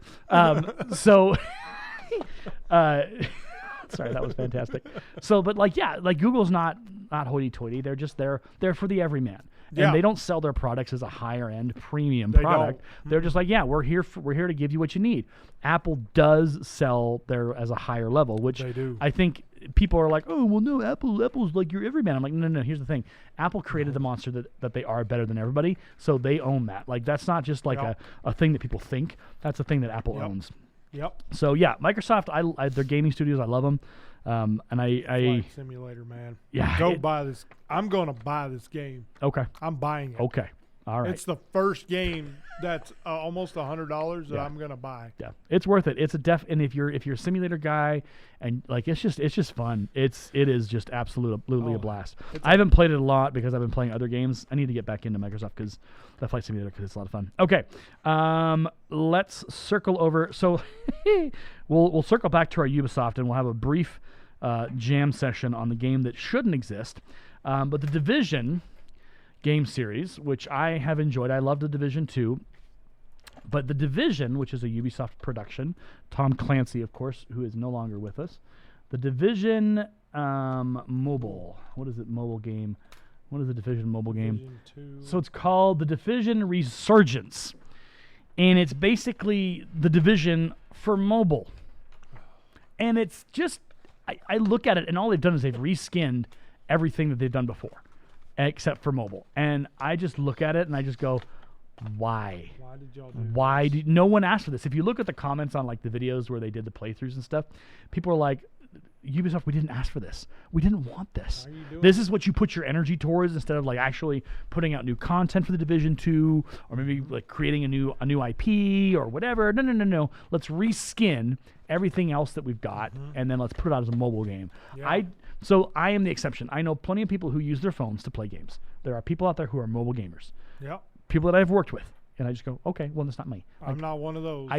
Sorry, that was fantastic. So, but like Google's not hoity-toity. They're just they're for the everyman. And they don't sell their products as a higher end premium product. They're just like, we're here to give you what you need. Apple does sell as a higher level, which they do. I think people are like, oh, well, no, Apple's like your everyman. I'm like, no. Here's the thing. Apple created the monster that they are better than everybody, so they own that. Like, that's not just like a thing that people think. That's a thing that Apple owns. Yep. So yeah, Microsoft, I their gaming studios, I love them. And Flight Simulator, man. Yeah. Buy this. I'm going to buy this game. Okay. I'm buying it. Okay. All right. It's the first game that's almost $100 that I'm going to buy. Yeah. It's worth it. It's a and if you're a simulator guy and like it's just fun. It is just absolutely a blast. I haven't played it a lot because I've been playing other games. I need to get back into Microsoft because the Flight Simulator because it's a lot of fun. Okay. Let's circle over. So we'll circle back to our Ubisoft and we'll have a brief jam session on the game that shouldn't exist. But the Division game series, which I have enjoyed. I love The Division 2. But The Division, which is a Ubisoft production, Tom Clancy, of course, who is no longer with us. The Division mobile. What is it? Mobile game. What is the Division mobile game? So it's called The Division Resurgence. And it's basically The Division for mobile. And it's just, I look at it, and all they've done is they've reskinned everything that they've done before, except for mobile. And I just look at it, and I just go, why? Why did y'all do this? No one asked for this? If you look at the comments on like the videos where they did the playthroughs and stuff, people are like, Ubisoft, we didn't ask for this. We didn't want this. This is what you put your energy towards instead of like actually putting out new content for the Division 2 or maybe like creating a new IP or whatever. No. Let's reskin everything else that we've got and then let's put it out as a mobile game. Yeah. So I am the exception. I know plenty of people who use their phones to play games. There are people out there who are mobile gamers. Yep. People that I've worked with. And I just go, okay, well, that's not me. I'm not one of those.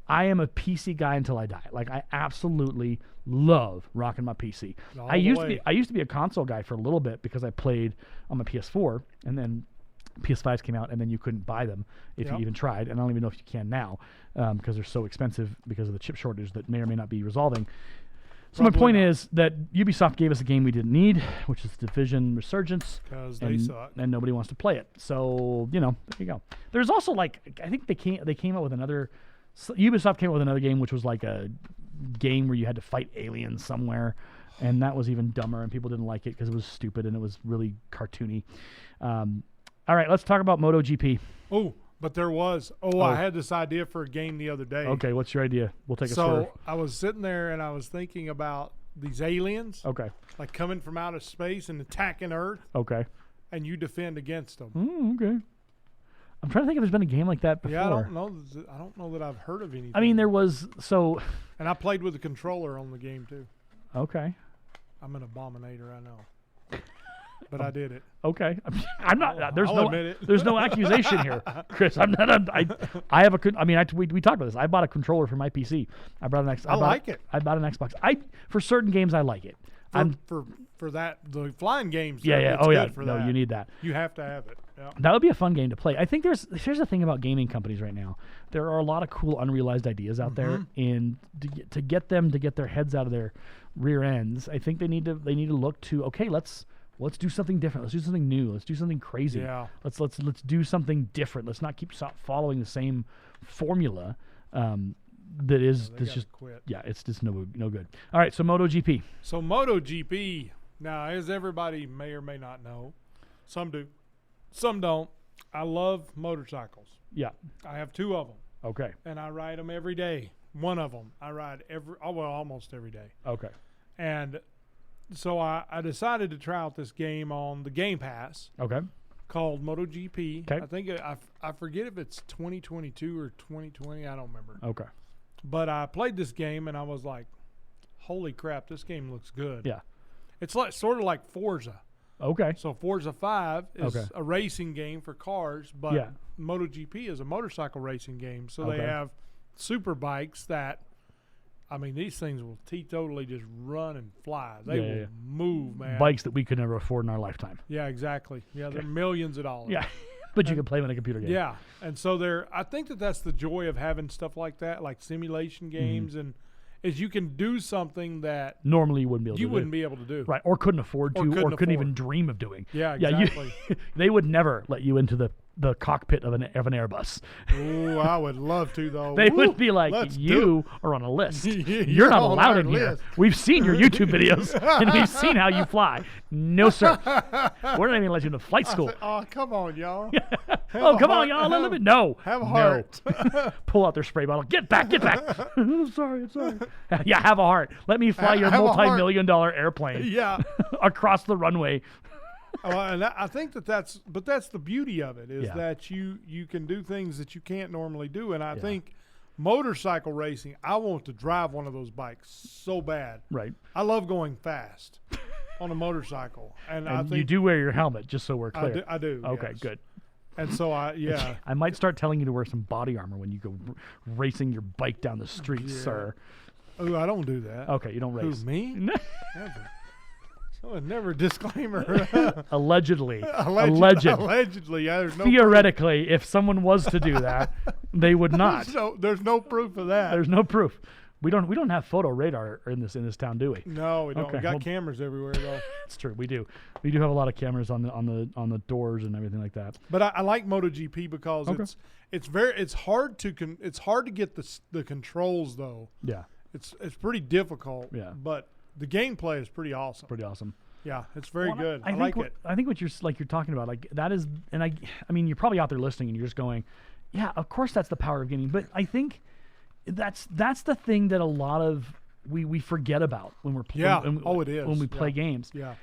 I am a PC guy until I die. Like, I absolutely love rocking my PC. I used to be a console guy for a little bit because I played on my PS4, and then PS5s came out, and then you couldn't buy them if you even tried. And I don't even know if you can now because they're so expensive because of the chip shortage that may or may not be resolving. So my point is that Ubisoft gave us a game we didn't need, which is Division Resurgence. Because they suck. And nobody wants to play it. So, there you go. There's also, like, I think they came out with another... Ubisoft came out with another game which was like a game where you had to fight aliens somewhere, and that was even dumber, and people didn't like it because it was stupid and it was really cartoony. All right, let's talk about Moto GP. Oh, but there was. I had this idea for a game the other day. Okay, what's your idea? We'll take a swerve. So I was sitting there and I was thinking about these aliens. Okay. Like coming from outer space and attacking Earth. Okay. And you defend against them. Okay. I'm trying to think if there's been a game like that before. Yeah, I don't know that I've heard of anything. I mean, there was And I played with a controller on the game too. Okay. I'm an abominator, I know. But I did it. Okay. I'm not. There's I'll admit it. There's no accusation here, Chris. I'm not. I have a. I mean, we talked about this. I bought a controller for my PC. I bought an Xbox. I like it. I bought an Xbox. For certain games, I like it. For that the flying games. Yeah. Oh yeah. No, you need that. You have to have it. Yeah. That would be a fun game to play. I think here's the thing about gaming companies right now. There are a lot of cool unrealized ideas out there, and to get them to get their heads out of their rear ends, I think they need to look to let's do something different. Let's do something new. Let's do something crazy. Yeah. Let's do something different. Let's not keep following the same formula. That is just quit. Yeah, it's just no good. All right, so Moto GP. So Moto GP. Now, as everybody may or may not know, some do, some don't. I love motorcycles. Yeah. I have 2 of them. Okay. And I ride them every day. One of them I ride almost every day. Okay. And so I decided to try out this game on the Game Pass. Okay. Called Moto GP. Okay. I think I forget if it's 2022 or 2020. I don't remember. Okay. But I played this game and I was like, "Holy crap! This game looks good." Yeah. It's like sort of like Forza. Okay. So Forza 5 is a racing game for cars, but Moto GP is a motorcycle racing game. So they have super bikes that. I mean, these things will teetotally just run and fly. They will move, man. Bikes that we could never afford in our lifetime. Yeah, exactly. Yeah, they're millions of dollars. Yeah, but you can play them in a computer game. Yeah, and so I think that's the joy of having stuff like that, like simulation games, and is you can do something that normally you wouldn't be able to do. Right, or couldn't afford to, or couldn't even dream of doing. Yeah, exactly. They would never let you into the the cockpit of an Airbus. Ooh, I would love to though. They would be like, you are on a list. You're not allowed in here. We've seen your YouTube videos and we've seen how you fly. No, sir. We're not even let you into flight school. Said, oh, come on, y'all. Oh, come on, y'all. Let me. No. Have a heart. No. Pull out their spray bottle. Get back. I'm sorry. Yeah, have a heart. Let me fly your multi-million-dollar airplane across the runway. And I think that's the beauty of it is that you can do things that you can't normally do. And I think motorcycle racing, I want to drive one of those bikes so bad. Right. I love going fast on a motorcycle. And I think you do wear your helmet, just so we're clear. I do. Okay, yes. good. And so I might start telling you to wear some body armor when you go racing your bike down the street, sir. Oh, I don't do that. Okay, you don't race. Who, me? Never. Oh, never a disclaimer. Allegedly. Allegedly. Yeah, there's no theoretically, if someone was to do that, they would not. There's no proof of that. There's no proof. We don't have photo radar in this town, do we? No, we don't. Okay, we got cameras everywhere though. It's true. We do. We do have a lot of cameras on the doors and everything like that. But I like Moto GP because it's hard to get the controls though. Yeah. It's pretty difficult. Yeah. But the gameplay is pretty awesome. Pretty awesome. Yeah, it's very good. I like it. I think what you're talking about, like that is, and I mean, you're probably out there listening and you're just going, yeah, of course that's the power of gaming. But I think that's the thing that a lot of we forget about when we're playing. Yeah. It is when we play games. Yeah.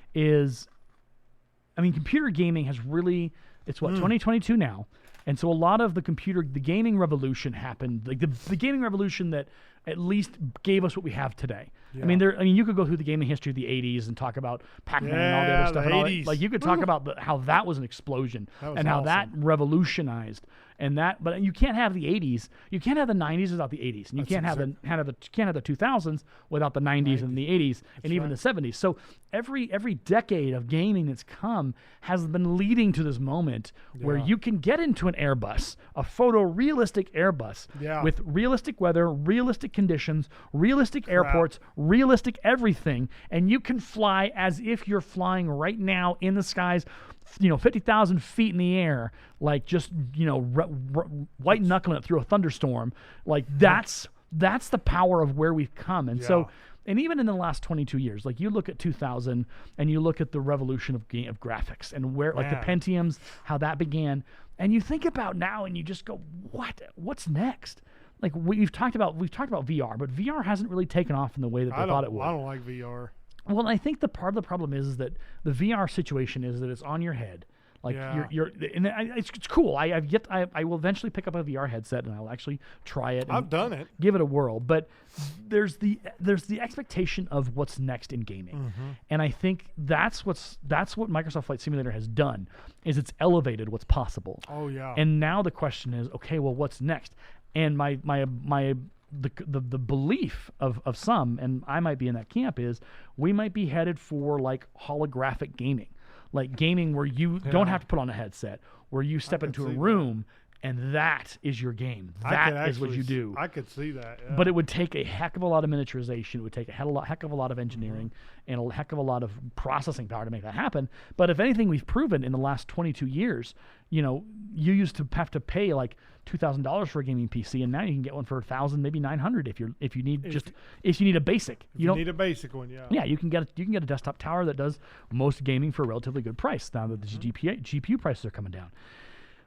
I mean, computer gaming has really. It's 2022 now, and so a lot of the gaming revolution happened. Like the gaming revolution that at least gave us what we have today. Yeah. I mean, you could go through the gaming history of the '80s and talk about Pac-Man and all the other stuff. The 80s. Like you could talk about how that was an explosion and how that revolutionized. But you can't have the '80s. You can't have the '90s without the '80s, and you can't have the 2000s without the '90s and the '80s and even the '70s. So every decade of gaming that's come has been leading to this moment where you can get into an Airbus, a photorealistic Airbus with realistic weather, realistic conditions, realistic airports, realistic everything, and you can fly as if you're flying right now in the skies. 50,000 feet in the air, like just white knuckling it through a thunderstorm. Like that's the power of where we've come. And so, and even in the last 22 years, like you look at 2000 and you look at the revolution of graphics and where like the Pentiums, how that began, and you think about now and you just go, what's next? Like we've talked about VR, but VR hasn't really taken off in the way that they thought it would. I don't like VR. Well, I think the part of the problem is that the VR situation is that it's on your head. Like it's cool. I will eventually pick up a VR headset and I'll actually try it. I've done it. Give it a whirl. But there's the expectation of what's next in gaming, and I think that's what Microsoft Flight Simulator has done is it's elevated what's possible. Oh yeah. And now the question is, okay, well, what's next? And the belief of some, and I might be in that camp, is we might be headed for like holographic gaming, like gaming where you don't have to put on a headset, where you step into a room and that is your game. That is what you do. I could see that. Yeah. But it would take a heck of a lot of miniaturization. It would take a heck of a lot of engineering and a heck of a lot of processing power to make that happen. But if anything, we've proven in the last 22 years, you used to have to pay like $2,000 for a gaming PC, and now you can get one for $1,000, maybe $900 if you need a basic. You need a basic one, yeah. Yeah, you can get a desktop tower that does most gaming for a relatively good price now that the GPU prices are coming down.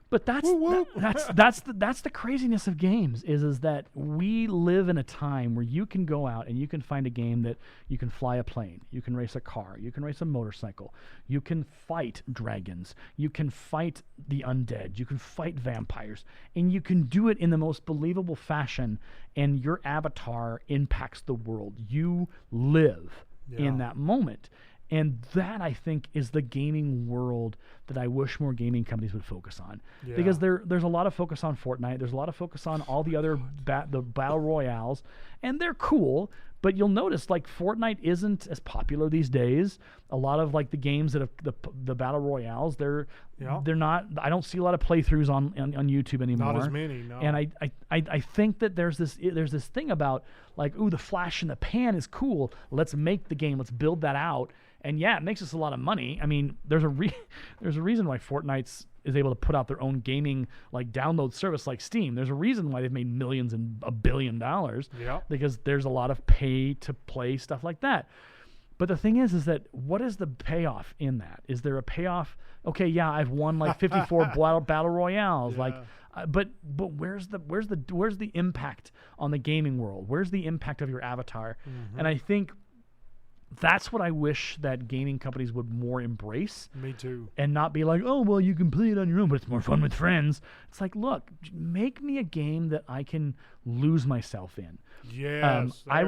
But that's the craziness of games is that we live in a time where you can go out and you can find a game that you can fly a plane, you can race a car, you can race a motorcycle, you can fight dragons, you can fight the undead, you can fight vampires, and you can do it in the most believable fashion, and your avatar impacts the world. You live in that moment. And that, I think, is the gaming world that I wish more gaming companies would focus on. Yeah. Because there's a lot of focus on Fortnite. There's a lot of focus on all the other the battle royales. And they're cool, but you'll notice, like, Fortnite isn't as popular these days. A lot of, like, the games that have the battle royales, they're not... I don't see a lot of playthroughs on YouTube anymore. Not as many, no. And I think that there's this thing about, like, ooh, the flash in the pan is cool. Let's make the game. Let's build that out. And yeah, it makes us a lot of money. I mean, there's a reason why Fortnite's is able to put out their own gaming like download service like Steam. There's a reason why they've made millions and $1 billion. Yeah. Because there's a lot of pay to play stuff like that. But the thing is that what is the payoff in that? Is there a payoff? Okay, yeah, I've won like 54 battle royales, like, but where's the impact on the gaming world? Where's the impact of your avatar? Mm-hmm. And I think that's what I wish that gaming companies would more embrace. Me too. And not be like, oh, well, you can play it on your own, but it's more fun with friends. It's like, look, make me a game that I can lose myself in. Yes, I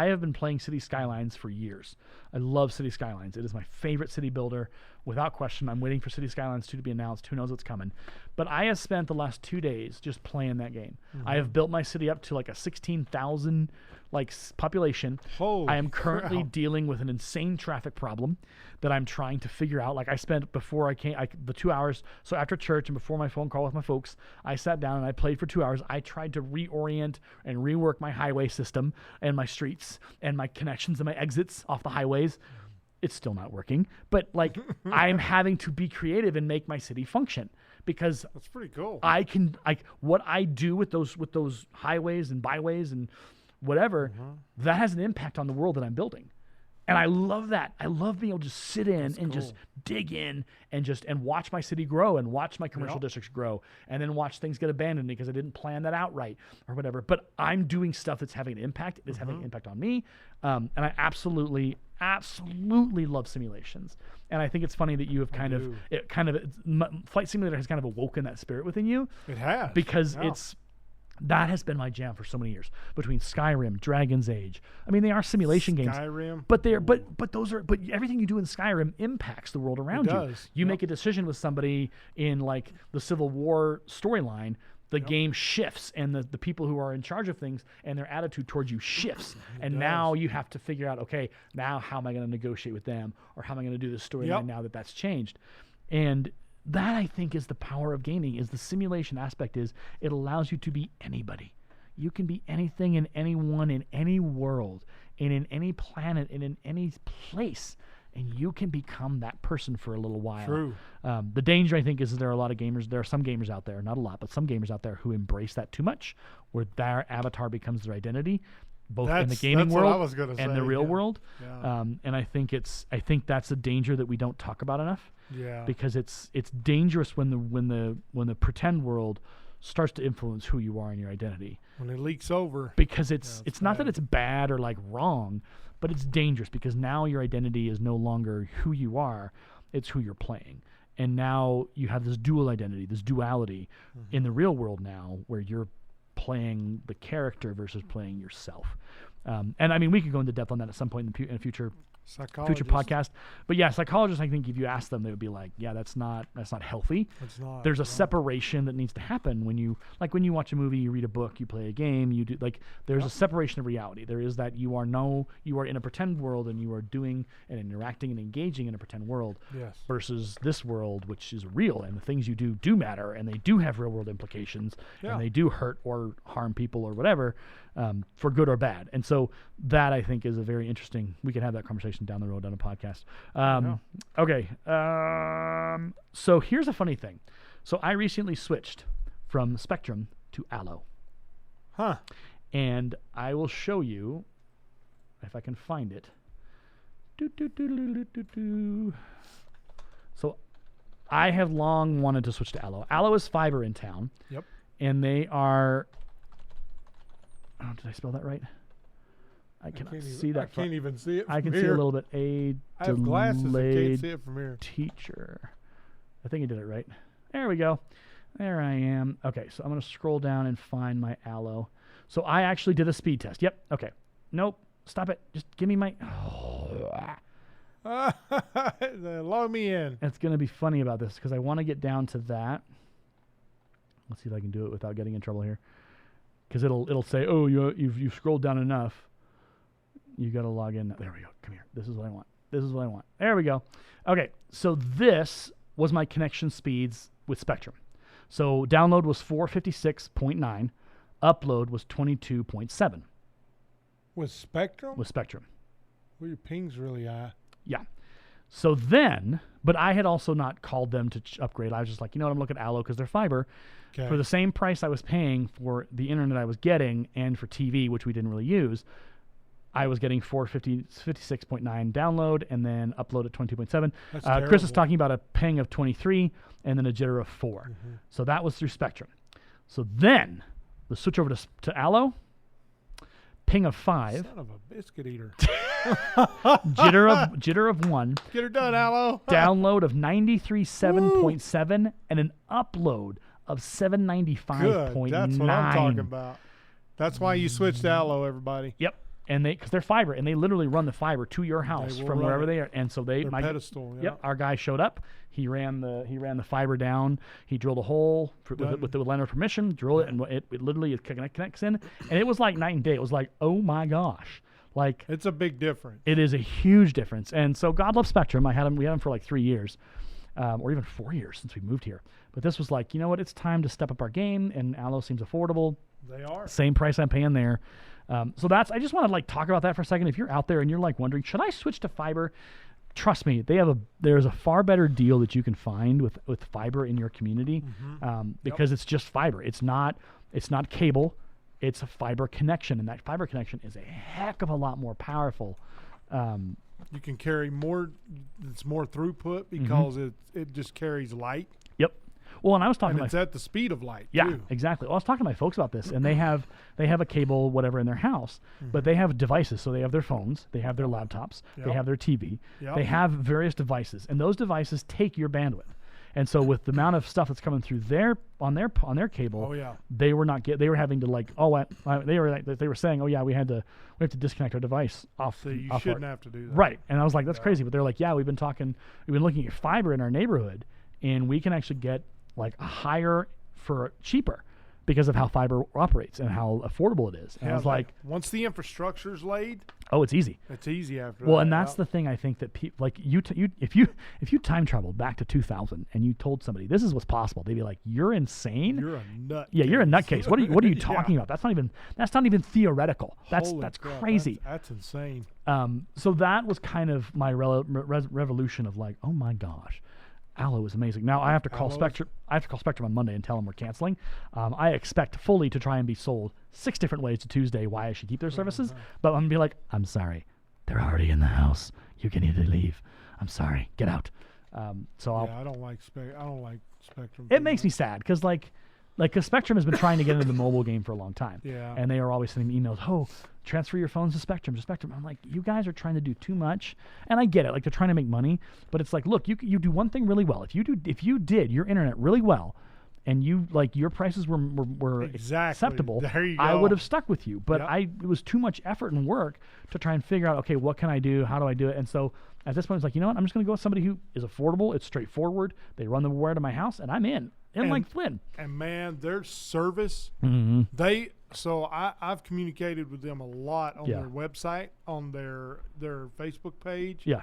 have been playing City Skylines for years. I love City Skylines. It is my favorite city builder, without question. I'm waiting for City Skylines 2 to be announced. Who knows what's coming? But I have spent the last 2 days just playing that game. Mm-hmm. I have built my city up to like a 16,000 population. Holy I am currently crap. dealing with an insane traffic problem that I'm trying to figure out. Like I spent before I came, the 2 hours. So after church and before my phone call with my folks, I sat down and I played for 2 hours. I tried to reorient and rework my highway system and my streets and my connections and my exits off the highways. It's still not working, but like I'm having to be creative and make my city function because that's pretty cool. What I do with those highways and byways and whatever, that has an impact on the world that I'm building. And I love that. I love being able to just sit in and just dig in and watch my city grow and watch my commercial districts grow and then watch things get abandoned because I didn't plan that out right or whatever. But I'm doing stuff that's having an impact. It is having an impact on me. And I absolutely love simulations. And I think it's funny that you have Flight Simulator has kind of awoken that spirit within you. It has. Because that has been my jam for so many years. Between Skyrim, Dragon's Age. I mean, they are simulation games. Skyrim. But everything you do in Skyrim impacts the world around you. You make a decision with somebody in like the Civil War storyline, the game shifts and the people who are in charge of things and their attitude towards you shifts. And now you have to figure out, okay, now how am I going to negotiate with them? Or how am I going to do this storyline now that that's changed? And that, I think, is the power of gaming, is the simulation aspect is it allows you to be anybody. You can be anything and anyone in any world and in any planet and in any place, and you can become that person for a little while. True. The danger, I think, is that there are some gamers out there, not a lot, but some gamers out there who embrace that too much, where their avatar becomes their identity, both in the gaming world and the real world. Yeah. And I think that's a danger that we don't talk about enough. Yeah. Because it's dangerous when the pretend world starts to influence who you are and your identity. When it leaks over. Because it's not that it's bad or like wrong, but it's dangerous because now your identity is no longer who you are, it's who you're playing. And now you have this dual identity, this duality in the real world now where you're playing the character versus playing yourself. And I mean, we could go into depth on that at some point in a future podcast. But yeah, psychologists, I think if you ask them, they would be like, yeah, that's not healthy. It's not. There's a separation that needs to happen when you watch a movie, you read a book, you play a game, you do there's a separation of reality. There is that you are in a pretend world and you are doing and interacting and engaging in a pretend world versus this world, which is real, and the things you do matter, and they do have real world implications, and they do hurt or harm people or whatever, for good or bad. And so that, I think, is a very interesting, we can have that conversation down the road on a podcast. Okay. So here's a funny thing. So I recently switched from Spectrum to Allo. And I will show you if I can find it. So I have long wanted to switch to Allo. Allo is fiber in town. Yep. And they are, did I spell that right? I cannot see that. I can't even see it from I can here. see a little bit. I have glasses. I can't see it from here. Teacher. I think I did it right. There we go. There I am. Okay, so I'm going to scroll down and find my Allo. So I actually did a speed test. Yep. Okay. Nope. Stop it. Just give me my... Log me in. It's going to be funny about this because I want to get down to that. Let's see if I can do it without getting in trouble here. Because it'll say, oh, you've scrolled down enough. You got to log in. There we go. Come here. This is what I want. There we go. Okay, so this was my connection speeds with Spectrum. So download was 456.9. Upload was 22.7. With Spectrum? With Spectrum. Well, your ping's really high. Yeah. So then, but I had also not called them to upgrade. I was just like, you know what, I'm looking at Allo because they're fiber. Okay. For the same price I was paying for the internet I was getting and for TV, which we didn't really use, I was getting 56.9 download and then upload at 22.7. Chris is talking about a ping of 23 and then a jitter of 4. Mm-hmm. So that was through Spectrum. So then the switch over to Allo, ping of 5. Son of a biscuit eater. jitter of 1. Get her done, Allo. Download of 93.7 and an upload of 795.9. Good. That's what I'm talking about. That's why you switched to Allo, everybody. Yep. And because they're fiber, and they literally run the fiber to your house from wherever they are. And so their pedestal. Yep. Our guy showed up. He ran the fiber down. He drilled a hole with the landlord permission. Drilled it, and it literally connects in. And it was like night and day. It was like, oh my gosh, like it's a big difference. It is a huge difference. And so God love Spectrum. We had them for like 3 years, or even 4 years since we moved here. But this was like, you know what? It's time to step up our game. And Allo seems affordable. They are same price I'm paying there. So I just want to like talk about that for a second. If you're out there and you're like wondering, should I switch to fiber? Trust me, there's a far better deal that you can find with fiber in your community, because it's just fiber. It's not cable. It's a fiber connection, and that fiber connection is a heck of a lot more powerful. You can carry more. It's more throughput because it just carries light. Yep. Well, and I was talking. And it's at the speed of light. Yeah, too. Exactly. Well, I was talking to my folks about this, and they have a cable, whatever, in their house, but they have devices. So they have their phones, they have their laptops, they have their TV, they have various devices, and those devices take your bandwidth. And so with the amount of stuff that's coming through on their cable, they were having to like they were saying, oh yeah, we have to disconnect our device off. So you shouldn't have to do that. Right. And I was like, that's crazy. But they're like, yeah, we've been looking at fiber in our neighborhood, and we can actually get like a higher for cheaper because of how fiber operates and how affordable it is. And I was like, once the infrastructure's laid, it's easy. It's easy after that. Well, and that's the thing I think that people like if you time traveled back to 2000 and you told somebody this is what's possible, they'd be like, you're insane. You're a nut. Yeah, you're a nutcase. What are you talking about? That's not even theoretical. That's crazy. That's insane. So that was kind of my revolution of like, oh my gosh. Allo is amazing. Now I have to call Spectrum. I have to call Spectrum on Monday and tell them we're canceling. I expect fully to try and be sold 6 different ways to Tuesday why I should keep their services. But I'm gonna be like, I'm sorry, they're already in the house. You can either leave. I'm sorry, get out. I don't like Spectrum. It makes me sad because because Spectrum has been trying to get into the mobile game for a long time. Yeah. And they are always sending emails, oh, transfer your phones to Spectrum. I'm like, you guys are trying to do too much. And I get it. Like, they're trying to make money. But it's like, look, you do one thing really well. If you did your internet really well, and your prices were acceptable, I would have stuck with you. But it was too much effort and work to try and figure out, okay, what can I do? How do I do it? And so at this point, it's like, you know what? I'm just going to go with somebody who is affordable. It's straightforward. They run the wire to my house, and I'm in. And like Flynn. And man, their service, I've communicated with them a lot on their website, on their Facebook page. Yeah.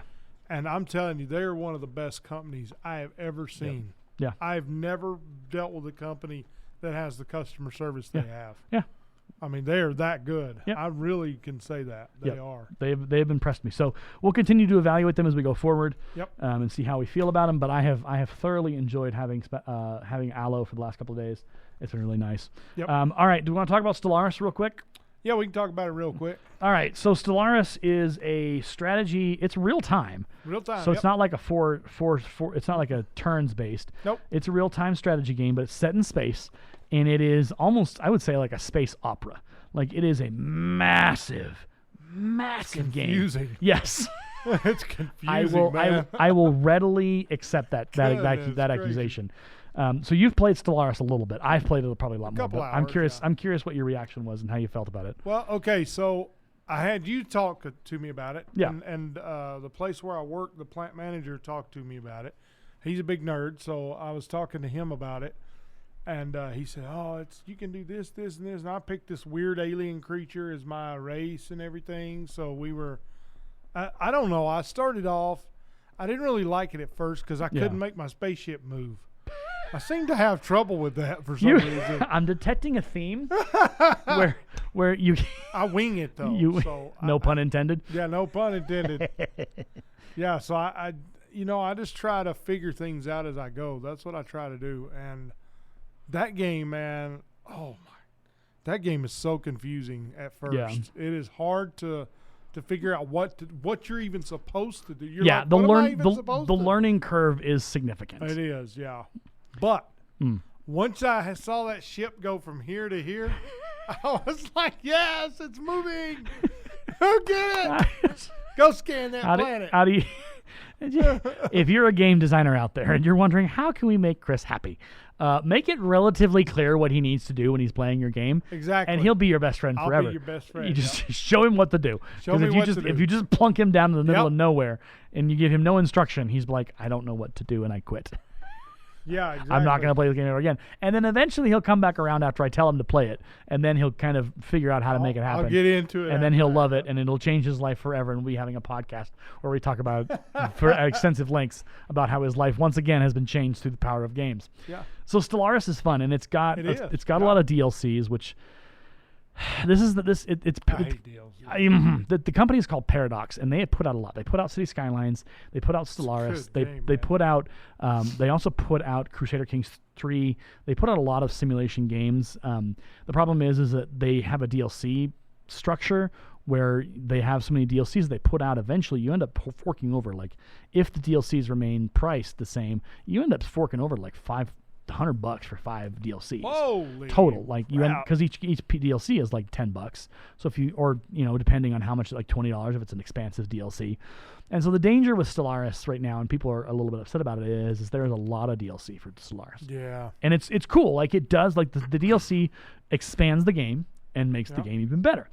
And I'm telling you, they're one of the best companies I have ever seen. Yeah. I've never dealt with a company that has the customer service they have. Yeah. I mean, they are that good. Yep. I really can say that. They are. They've impressed me. So we'll continue to evaluate them as we go forward. Yep. And see how we feel about them. But I have thoroughly enjoyed having Allo for the last couple of days. It's been really nice. Yep. All right. Do we want to talk about Stellaris real quick? Yeah, we can talk about it real quick. All right. So Stellaris is a strategy. It's real time. Real time. So it's not like it's not like a turns based. Nope. It's a real time strategy game, but it's set in space. And it is almost, I would say, like a space opera. Like, it is a massive game. Confusing. Yes. It's confusing, man. I will readily accept that accusation. So you've played Stellaris a little bit. I've played it probably a lot more. But I'm curious. Yeah. I'm curious what your reaction was and how you felt about it. Well, okay, so I had you talk to me about it. Yeah. And the place where I work, the plant manager talked to me about it. He's a big nerd, so I was talking to him about it. And he said, oh, you can do this, this, and this. And I picked this weird alien creature as my race and everything. So we were, I don't know. I started off, I didn't really like it at first because I couldn't make my spaceship move. I seem to have trouble with that for some reason. I'm detecting a theme where you. I wing it, though. No pun intended. Yeah, no pun intended. Yeah, so I I just try to figure things out as I go. That's what I try to do. And that game, man, that game is so confusing at first. Yeah. It is hard to figure out what you're even supposed to do. You're yeah, like, the what am I even supposed the to learning curve is significant. It is, yeah. But once I saw that ship go from here to here, I was like, yes, it's moving. Go get it. Go scan that planet. How do you if you're a game designer out there and you're wondering, how can we make Chris happy? Make it relatively clear what he needs to do when he's playing your game. Exactly. And he'll be your best friend forever. I'll be your best friend. You just show him what to do. Show me what to do. If you just plunk him down in the middle of nowhere and you give him no instruction, he's like, I don't know what to do, and I quit. Yeah, exactly. I'm not going to play the game ever again. And then eventually he'll come back around after I tell him to play it, and then he'll kind of figure out how to make it happen. I'll get into it. And then he'll love it, and it'll change his life forever, and we'll be having a podcast where we talk about for extensive lengths about how his life once again has been changed through the power of games. Yeah. So Stellaris is fun, and it's got a lot of DLCs, which I hate deals. The company is called Paradox, and they had put out a lot. They put out City Skylines. They put out Stellaris. They put out. They also put out Crusader Kings 3. They put out a lot of simulation games. The problem is that they have a DLC structure where they have so many DLCs they put out. Eventually, you end up forking over. Like, if the DLCs remain priced the same, you end up forking over like $500 for 5 DLCs. Holy total. Like because each DLC is like $10. So if you, or depending on how much, like $20 if it's an expansive DLC. And so the danger with Stellaris right now, and people are a little bit upset about it, is there's a lot of DLC for Stellaris. Yeah. And it's cool. Like, it does, like, the DLC expands the game and makes the game even better.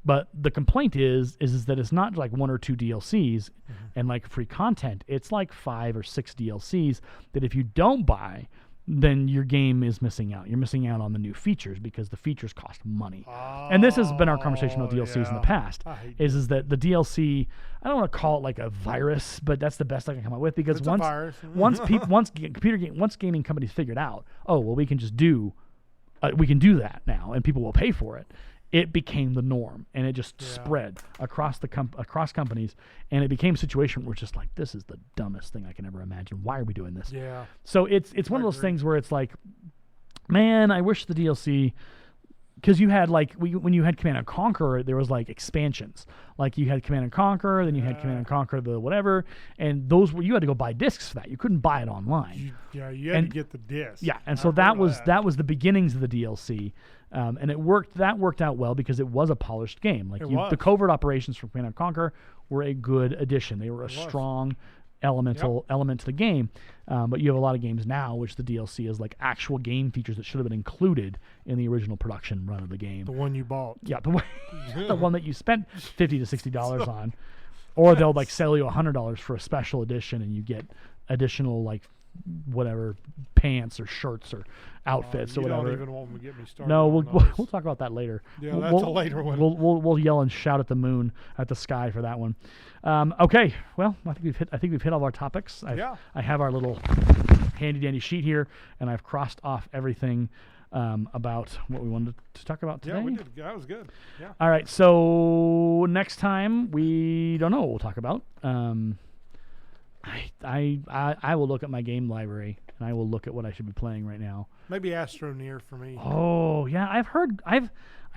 But the complaint is that it's not like 1 or 2 DLCs and like free content. It's like 5 or 6 DLCs that if you don't buy, then your game is missing out. You're missing out on the new features because the features cost money. And this has been our conversation about DLCs in the past. Is that the DLC, I don't want to call it like a virus, but that's the best I can come up with, because once gaming companies figured out, we can just do that now and people will pay for it. It became the norm, and it just spread across companies, and it became a situation where it's just like, this is the dumbest thing I can ever imagine. Why are we doing this? Yeah. So it's one of those things where it's like, man, I wish the DLC, because you had like when you had Command & Conquer, there was like expansions. Like, you had Command & Conquer, then you had Command & Conquer the whatever, and those were, you had to go buy discs for that. You couldn't buy it online. You had to get the disc. Yeah, and so that was the beginnings of the DLC. And it worked out well because it was a polished game. Like, the covert operations from Command & Conquer were a good addition. They were a strong element to the game. But you have a lot of games now which the DLC is like actual game features that should have been included in the original production run of the game. The one you bought. Yeah, the one that you spent $50 to $60 on. Or they'll like sell you $100 for a special edition, and you get additional like whatever pants or shirts or outfits or whatever. You don't even want to get me started. No, we'll talk about that later. Yeah, that's a later one. We'll yell and shout at the moon, at the sky for that one. Okay, well, I think we've hit all our topics. I have our little handy dandy sheet here, and I've crossed off everything about what we wanted to talk about today. Yeah, we did. That was good. Yeah. All right, so next time we don't know what we'll talk about. I will look at my game library, and I will look at what I should be playing right now. Maybe Astroneer for me. Oh yeah, I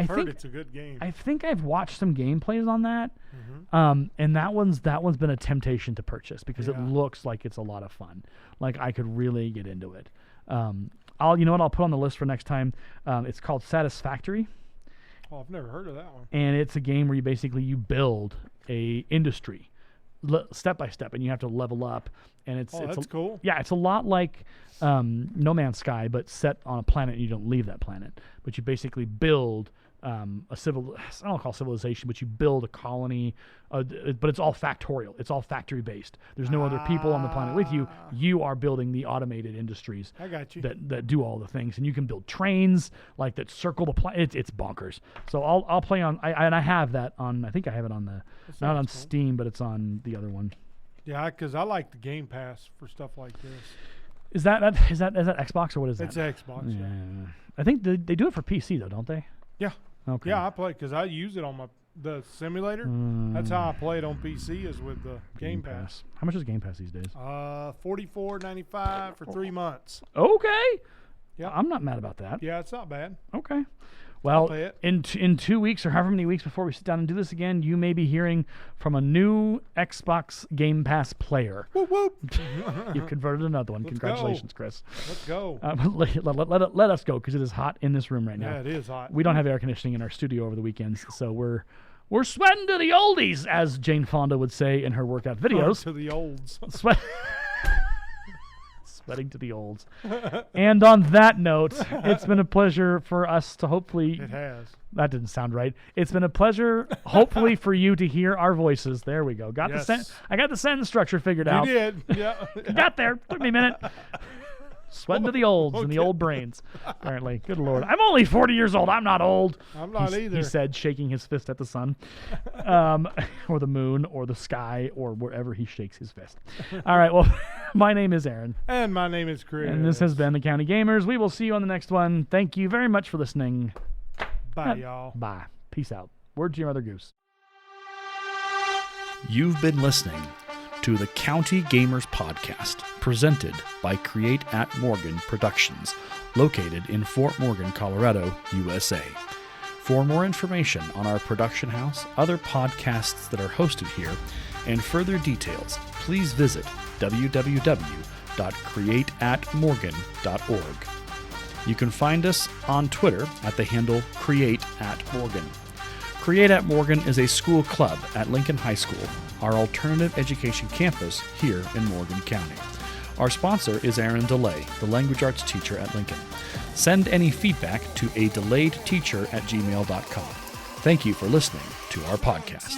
think it's a good game. I think I've watched some gameplays on that, and that one's been a temptation to purchase because it looks like it's a lot of fun. Like, I could really get into it. I'll put on the list for next time. It's called Satisfactory. Oh, I've never heard of that one. And it's a game where you build a industry step by step, and you have to level up. And that's cool. Yeah, it's a lot like No Man's Sky, but set on a planet, and you don't leave that planet. But you basically build I don't call it civilization, but you build a colony, but it's all factorial. It's all factory based. There's no other people on the planet with you. You are building the automated industries. I got you. That do all the things, and you can build trains like that circle the planet. It's bonkers. So I'll play on. I have that on. I think I have it on not on Steam, but it's on the other one. Yeah, because I like the Game Pass for stuff like this. Is that Xbox or what is that? It's Xbox. Yeah. I think they do it for PC though, don't they? Yeah. Okay. Yeah, I play because I use it on the simulator. That's how I play it on PC, is with the Game Pass. How much is Game Pass these days? $44.95 for 3 months. Okay. Yeah, I'm not mad about that. Yeah, it's not bad. Okay. Well, pay it. in 2 weeks or however many weeks before we sit down and do this again, you may be hearing from a new Xbox Game Pass player. Whoop, whoop. You've converted another one. Congratulations, go. Chris. Let's go. Let us go, because it is hot in this room right now. Yeah, it is hot. We don't have air conditioning in our studio over the weekends, so we're sweating to the oldies, as Jane Fonda would say in her workout videos. To the olds. Sweating to the olds. And on that note, it's been a pleasure for us to hopefully... It has. That didn't sound right. It's been a pleasure, hopefully, for you to hear our voices. There we go. Yes. I got the sentence structure figured out. You did. Yeah. Got there. Took me a minute. Sweating to the olds and the old brains, apparently. Good Lord. I'm only 40 years old. I'm not old. I'm not either. He said, shaking his fist at the sun, or the moon, or the sky, or wherever he shakes his fist. All right. Well, my name is Aaron. And my name is Chris. And this has been the County Gamers. We will see you on the next one. Thank you very much for listening. Bye, y'all. Bye. Peace out. Word to your mother goose. You've been listening to the County Gamers Podcast, presented by Create at Morgan Productions, located in Fort Morgan, Colorado, USA. For more information on our production house, other podcasts that are hosted here, and further details, please visit www.createatmorgan.org. You can find us on Twitter at the handle CreateAtMorgan. Create at Morgan is a school club at Lincoln High School, our alternative education campus here in Morgan County. Our sponsor is Aaron DeLay, the language arts teacher at Lincoln. Send any feedback to adelayedteacher@gmail.com. Thank you for listening to our podcast.